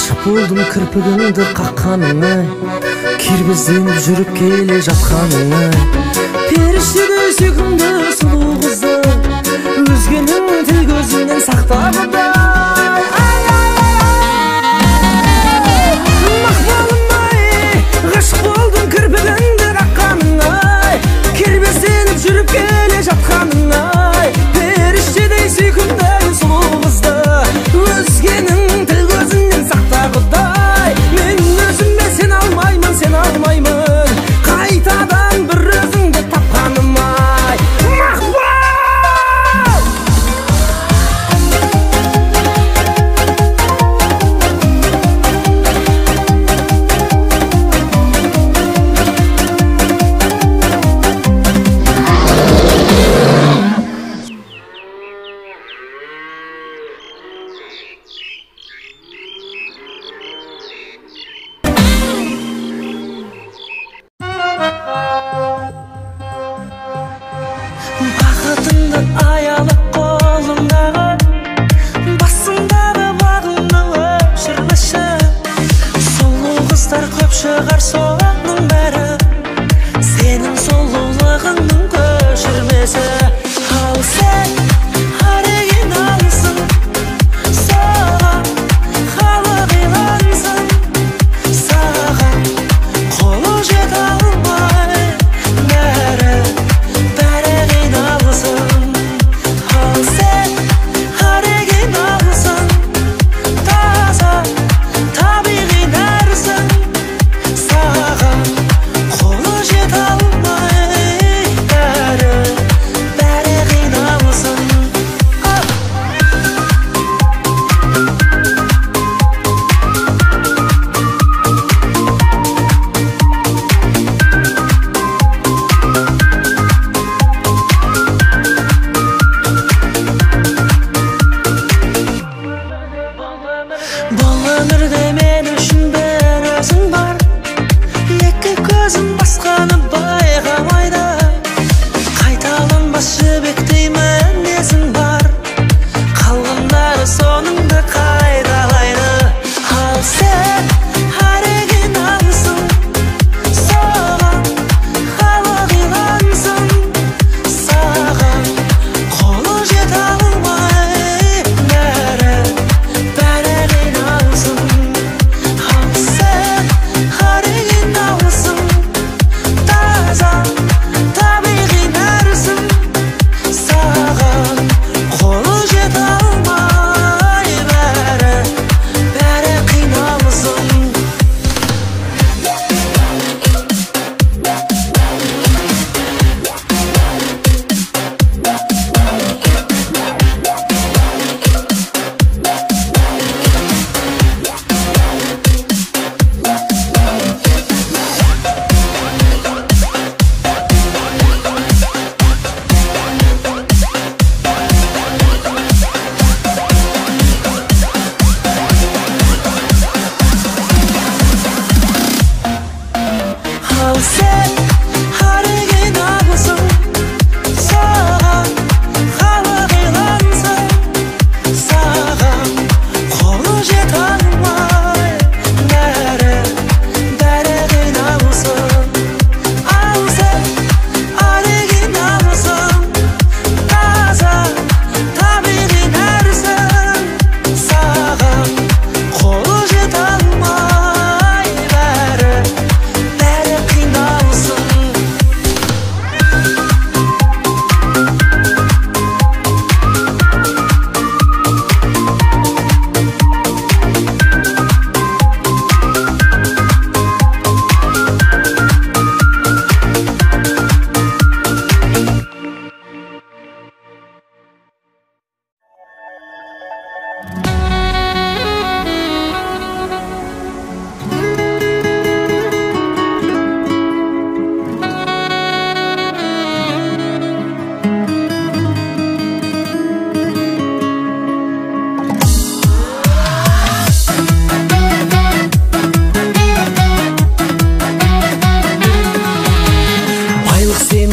Ғашық болдым кірпігіңді қаққаныңа, кирбезденіп жүріп келе жатқаныңа. Періштедей сүйкімді сұлу қызды, өзгенің тіл көзінен сақтап ұдай. Мақпалым-ай, ғашық болдым кірпігіңді қаққаныңа, кирбезденіп жүріп келе жатқаныңа. Періштедей сүйкімді сұлу қызды, өзгенің тіл көзінен сақта құдай. Мен өзіме сен алмаймын, сен алмаймын, қайтадан бір өзіңді тапқаным-ай. Бақытыңды аялап қолыңдағы, басыңдағы бағыңды өшірмеші. Сұлу қыздар көп шығар соның бәрі, сенің сұлулығыңның көшірмесі. Ал сен оригиналсың, саған халық илансын, саған қолы жете алмай бәрі қиналсың. Ал сен оригиналсың, таза табиғи нәрсің, саған қолы жете алмай бәрі қиналсың. Бұл өмірде мен үшін бір өзің бар, екі көзім басқаны байқамайды. Қайталанбас жібектей мінезің бар, қалғандары соныңды қайталайды. Ал сен оригиналсың, саған халық илансын, саған қолы жете алмай бәрі қиналсың. Ал сен оригиналсың, таза табиғи нәрсің, саған қолы жете алмай бәрі қиналсың. Ал сен оригиналсың, саған халық илансын, саған қолы жете алмай бәрі қиналсың. Ал сен оригиналсың, таза табиғи нәрсің, саған қолы жете алмай бәрі қиналсың.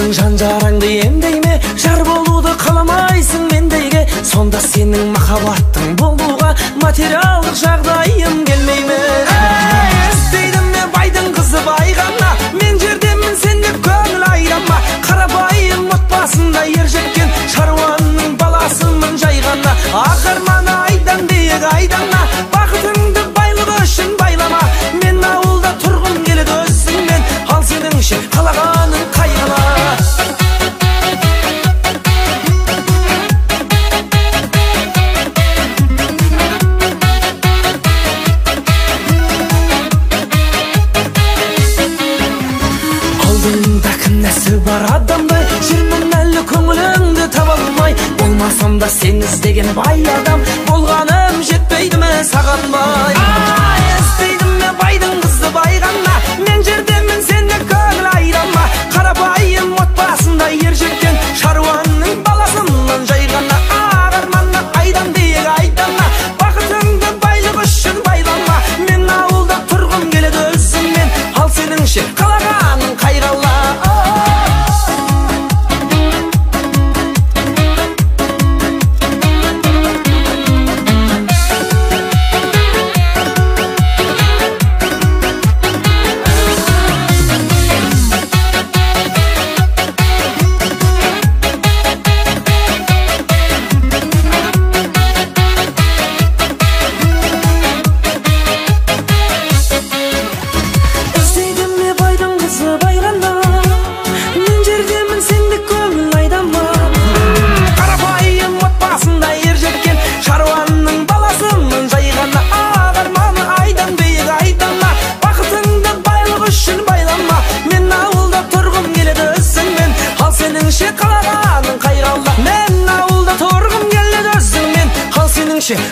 жан-жараңды емдей ме? Жар болуды қаламайсың мендейге, сонда сенің махаббаттың болуға материалдық жағдайым келмейме. Естейдім мен байдың қызы байғанна, мен жердемін сен деп көңіл айрама. Қарапайым отбасында ер жеткен шаруаның баласымын жай ғана. Ақырманы айдан биік айдана, бақытыңды байлығы үшін байлама. Мен ауылда тұрғым келеді өзіңмен, ал сенің ше қалағаның қай қала. Алдыңда кінәсі бар адамдай, жүрмін әлі көңіліңді таба алмай. Болмасам да сен іздеген бай адам, болғаным жетпейді ме саған бай. Естейдім мен байдың қызы байғанна, мен жердемін сен де көңіл айрама. Қарапайым отбасында ер жеткен шаруаның баласымын жай ғана. Арманы айдан биік айдана, бақытыңды байлық үшін байлама. Мен ауылда тұрғым келеді өзіңмен, ал сенің ше қалағаның қай қала.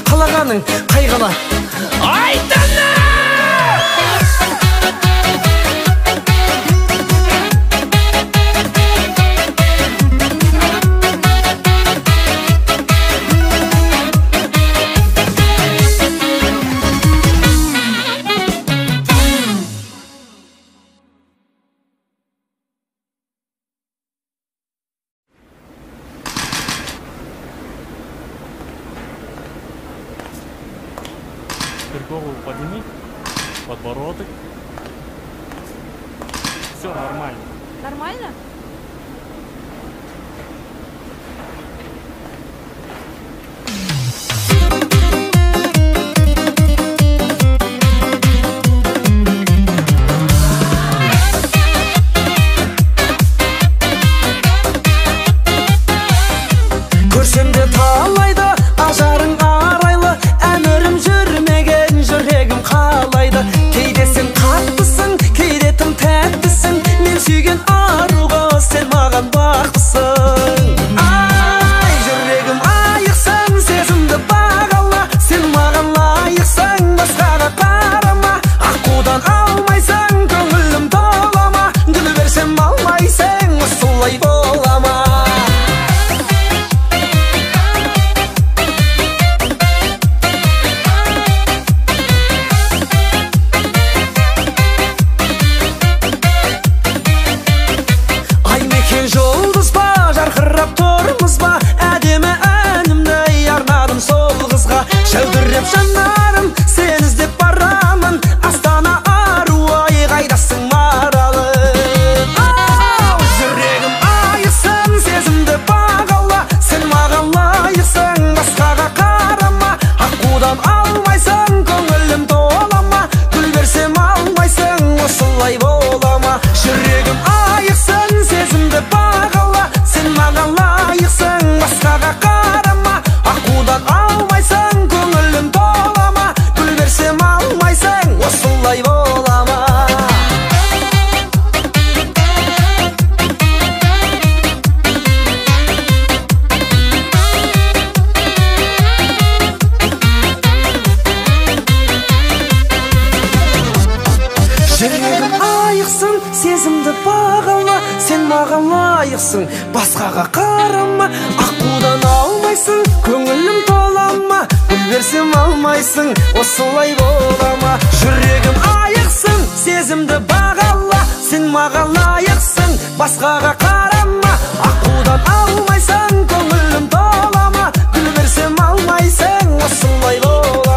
Қалағаның қай қала. Айтана! Голову подними, подбородок. Все нормально. Нормально? Көрсем де талайды, ажарың арайлы, әмірім жүрмеген жүрегім қалайды. Кейде сен қаттысың, кейде тым тәттісің, мен сүйген аруға сен маған бақтысың. Ай, жүрегім айықсың, сезімді бағала, сен маған лайықсың, басқаға қарама. Аққудан алмайсың, көңілім толама, гүл берсем алмайсың, осылай болама. Жұлдыз ба, жарқырап тұрмыз ба, әдемі әнімді арнадым сол қызға. Жәудіреп жанарым, сен іздеп барамын, Астана аруай қайдасың маралым. Жүрегім айықсың, сезімді бағала, сен маған лайықсың, басқаға қарама. Аққудан алмайсың, көңілім толама, гүл берсем алмайсың, осылай болама. Жүрегім айықсың, сезімді бағала, сен маған лайықсың, басқаға қарама. Аққудан алмайсың, көңілім толама, гүл берсем алмайсың, осылай болама. Жүрегім айықсың, сезімді бағала, сен маған лайықсың, басқаға қарама. Аққудан алмайсың, көңілім толама, гүл берсем алмайсың, осылай болама. Жүрегім айықсың, сезімді бағала, сен маған лайықсың, басқаға қарама. Аққудан алмайсың, көңілім толама, гүл берсем алмайсың, осылай болама.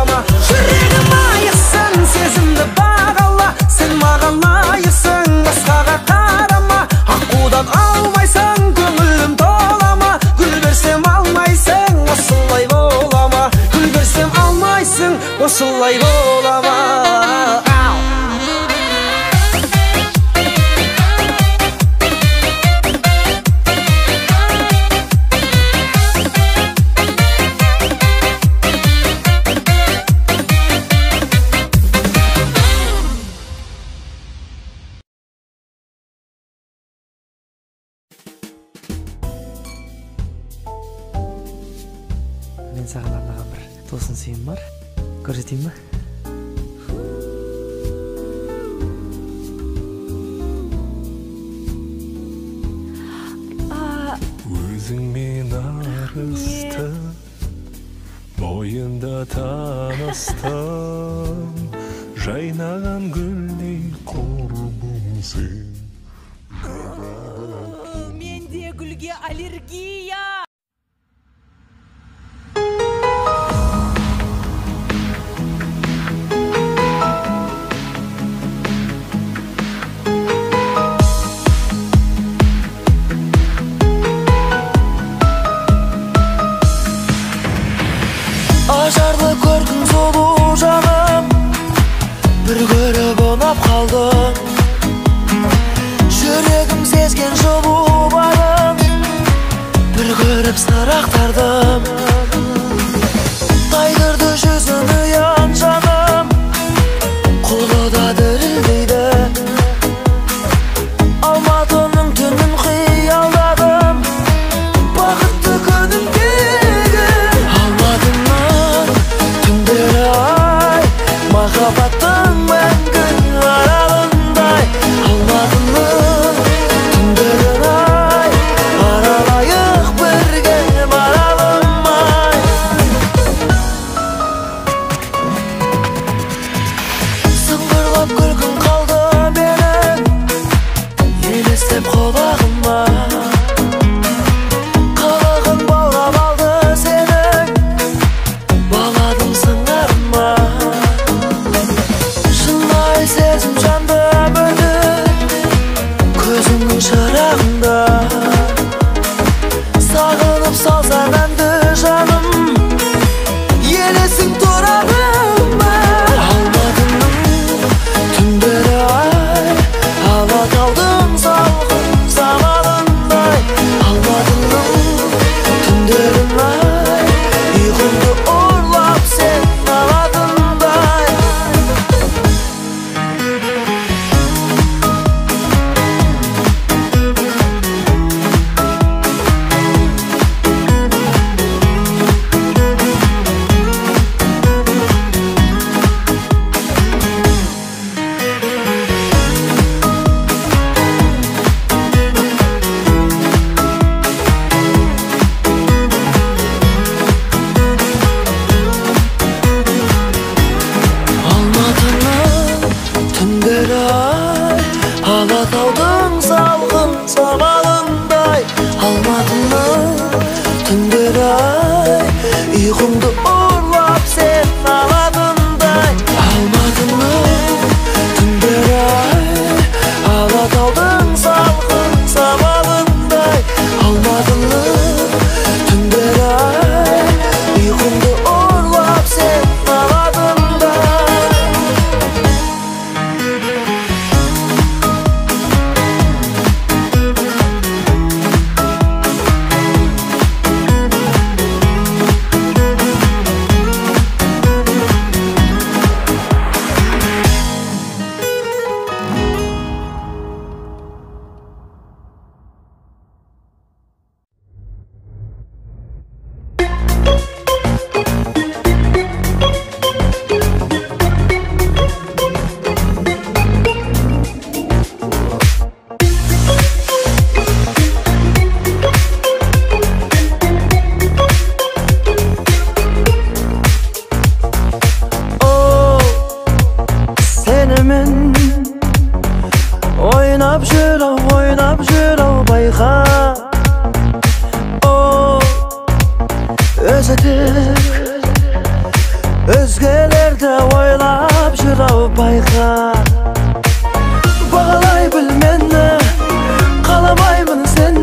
алмайсың, көңілім толама, гүл берсем алмайсың, осылай болама, гүл берсем алмайсың, осылай болама. Мен саған арнаған бір тосын сыйым бар. Көрсетейін ба? Өзіңмен арыстым, бойында таныстым, жайнаған гүлдей құрбым сен. Менде гүлге аллергия. Ажарлы көркің сұлу жаным, бір көріп ұнап қалдым. Жүрегім сезген жылу барым, бір көріп сырақтардым. Тайдырды жүзін ұян жаным, қолыда дірілдейді. Алматының түнін қиялдадым, бақытты күнімдегі. Алматының түндері ай, махаббаттың мәңгі аралындай. Алматының түндері ай, аралайық бірге маралымай. Сыңғырлап күлкің қалды менің, елестеп құлағыма. Қылығың баурап алды сенің, баладың сыңарыма. Шынай сезім жанды бөлді көзіңнің шырағында. Сағынып салсаң әнді жаным, елесің тұрағыма. Алматының түндері ай, Алатаудың салқын самалындай. Алматының түндері ай, ұйқымды ұрлап сен алатындай. Алматының түндері ай, Алатаудың салқын самалындай. Алматының түндері ай, ұйқымды ұрлап сен алатындай. Алматының түндері ай, Алатаудың салқын самалындай. Алматының түндері ай, ұйқымды ұрлап сен алатындай. Ойнап жүр ау байқа. О, өзі тек өзгелерді ойлап жүр ау байқа. Бағалай біл мені, қаламаймын сені.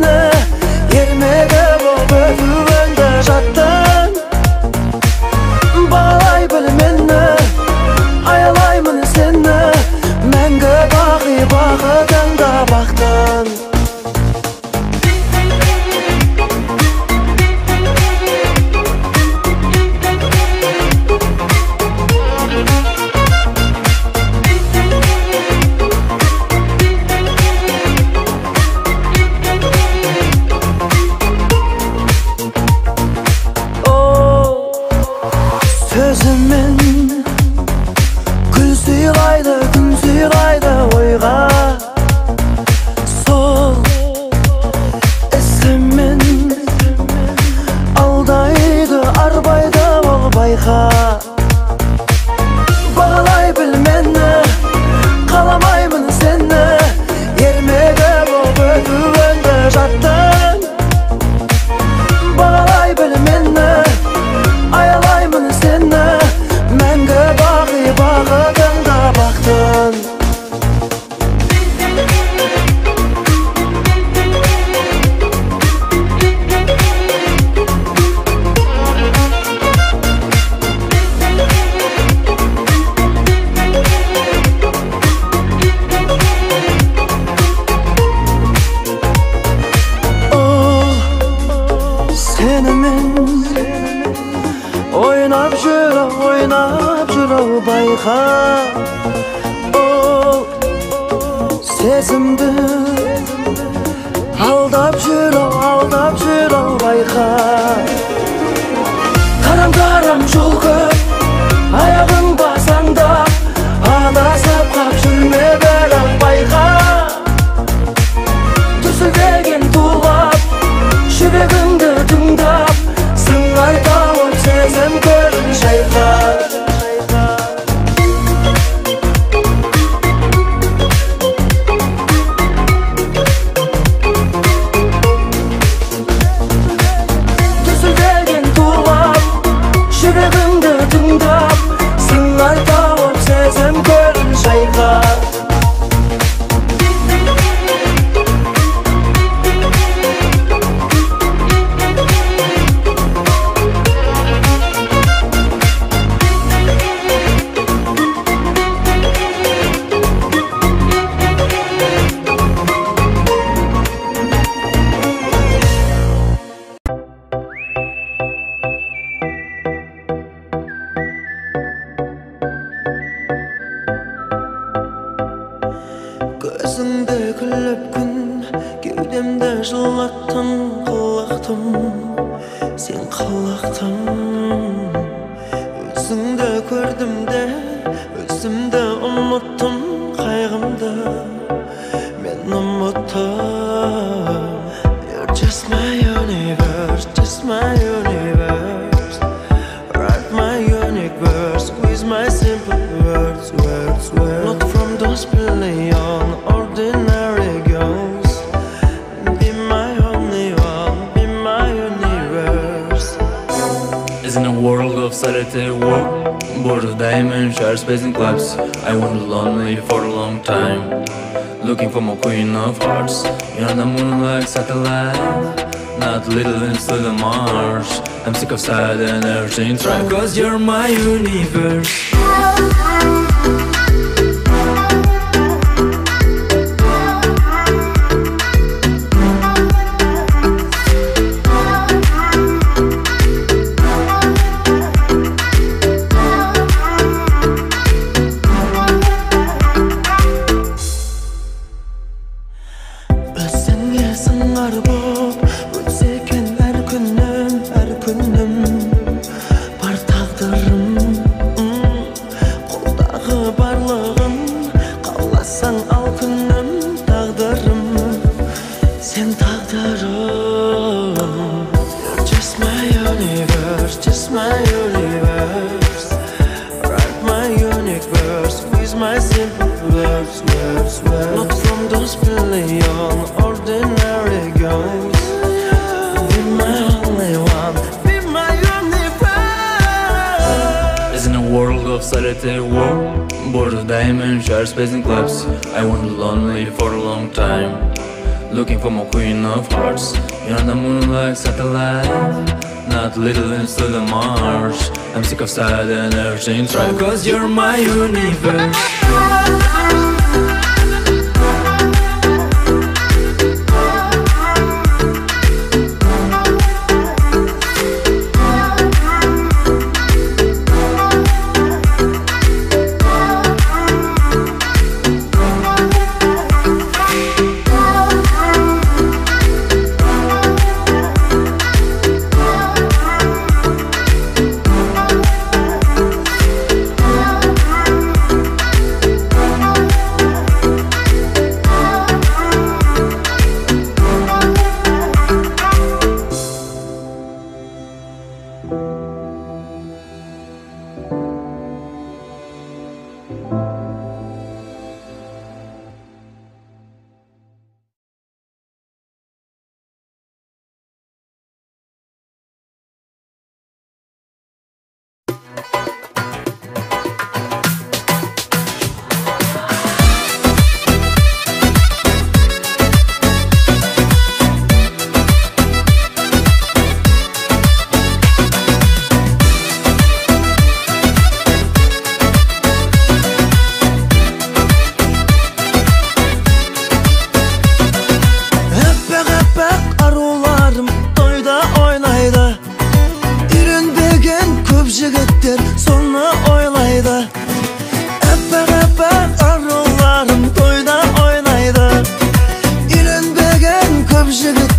байқа сезімді алдап жүр ау байқа Қарам жол көп аяғың басаңдап адасып қап жүрме бірақ байқа дүрсілдеген тулап жүрегіңді тыңдап сыңай тауып сезім көлін шайқа Көзіңді күліп күн кеудемді жылаттың қылықтым сен қылықтым өзіңді көрдім де өзімді ұмыттым қайғымды мен ұмыттым You're just my universe, just my universe Write my unique verse with my simple words, words, words Not from those billion ordinary girls Be my only one, be my universe It's in a world of solitary work Bored of diamonds, share space and clubs I wandered lonely for a long time Looking for my queen of hearts You're on the moon like satellite Not little into the Mars I'm sick of sad and everything's right Cause you're my universe Өзіңе сыңар боп өтсе екен әр күнім бар тағдырым қолдағы барлығын қаласаң ал күнім тағдырым сен тағдырым You're just my universe, just my universe Write my unique verse with my simple words, words, words Not from those billion ordinary girls Be my only one, be my universe It's in a world of solitary work Bored of diamonds, share space and clubs I wandered lonely for a long time Looking for my queen of hearts You're on the moon like satellite Not little into the Mars I'm sick of sad and everything's right Cause you're my universe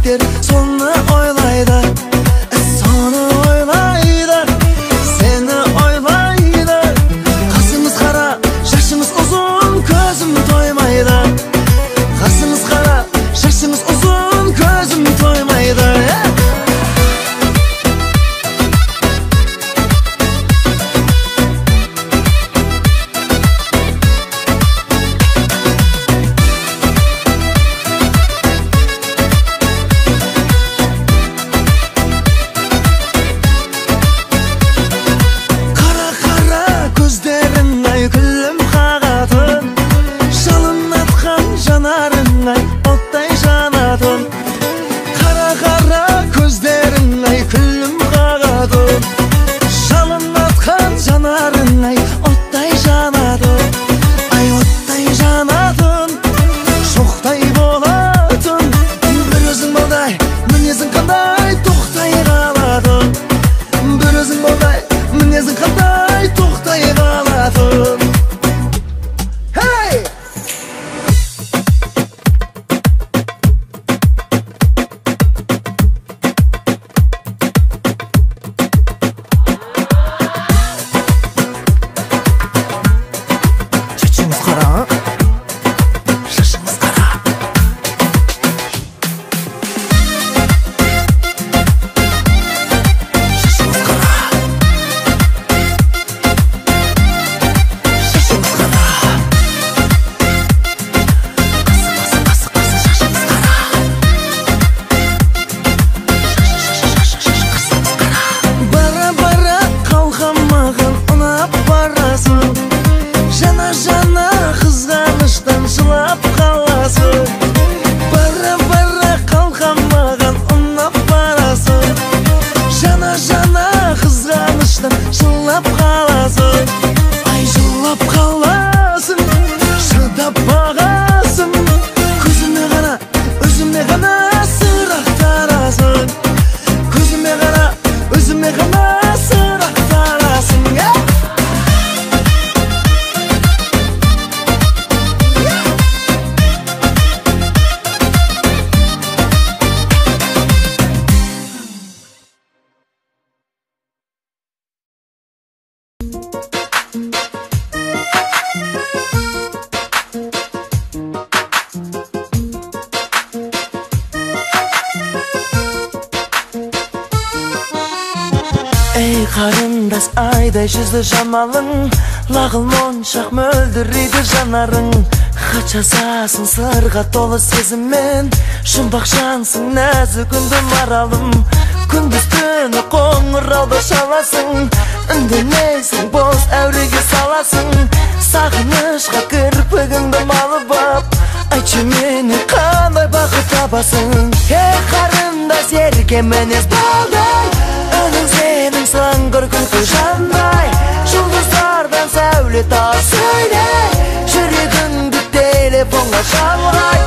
yiğitler sonu oylaydı, sonu oylaydı, seni oylaydı. Kasımız kara, şaşımız uzun, gözüm toymaydı. Kasımız kara, şaşımız uzun, gözüm toymaydı. Қарындас айдай жүзді жамалың, лағыл моншақ мөлдірейді жанарың. Хат жазасың сырға толы сезіммен, жұмбақ жансың нәзік үнді маралым. Күндіз түні қоңырауды шаласың, үндемейсің боз әуреге саласың. Сағынышқа кірпігіңді малып ап, айтшы мені қандай бақыт табасың. Қарындас ерке мінез балдай, үнің сенің сыңғыр күлкі жандай. Жұлдыздардан сәуле тау сөйле, жүрегіңді телефонға шалғай.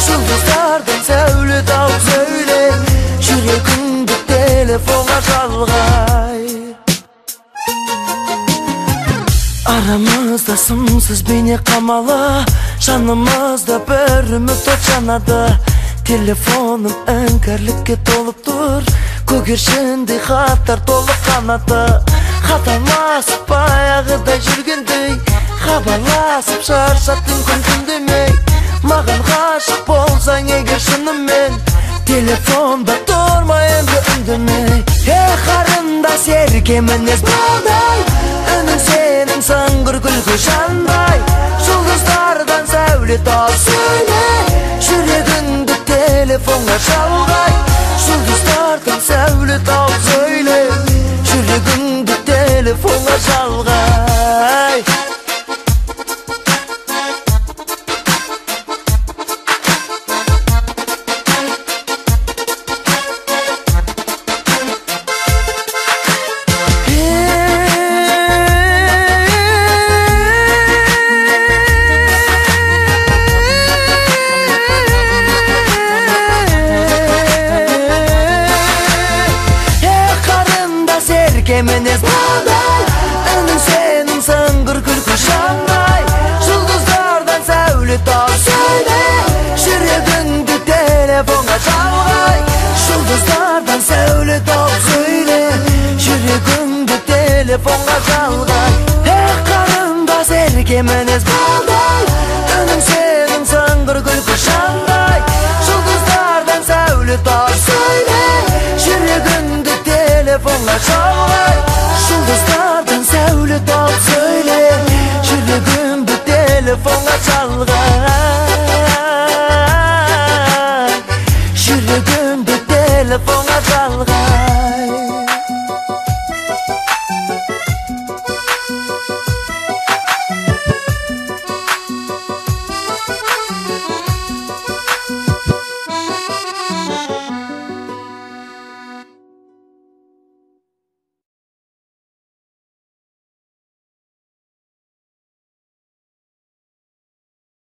Жұлдыздардан сәуле тау сөйле, жүрегіңді телефонға шалғай. Арамызда сымсыз бейне қамалы, жанымызда бір үміт от жанады. Телефоным іңкәрлікке толып тұр, көгершіндей хаттар толып қанаты. Қаталмасып баяғыда жүргендей, хабарласып шаршаттың күн түндемей. Маған ғашық болсаң егер шынымен, телефонда тұрма енді үндемей. Қарындас ерке мінез балдай, үнің сенің сыңғыр күлкі жандай. Жұлдыздардан сәуле тау сөйле, жүрегіңді телефонға шалғай. Жұлдыздардан сәуле тау сөйле, жүрегіңді телефонға шалғай. Мінез балдай, үнің сенің сыңғыр күлкі жандай. Жұлдыздардан сәуле тау сөйле, жүрегіңді телефонға шалғай. telefonga çalgay. Karındas erkemeniz balday, önüm senin sangır gülkü şanday. Жұлдыздардан сәуле тауып söyle, жүрегімді telefonga çalgay. Жұлдыздардан сәуле tauып söyle, жүрегімді telefonga çalgay. Жүрегімді telefonga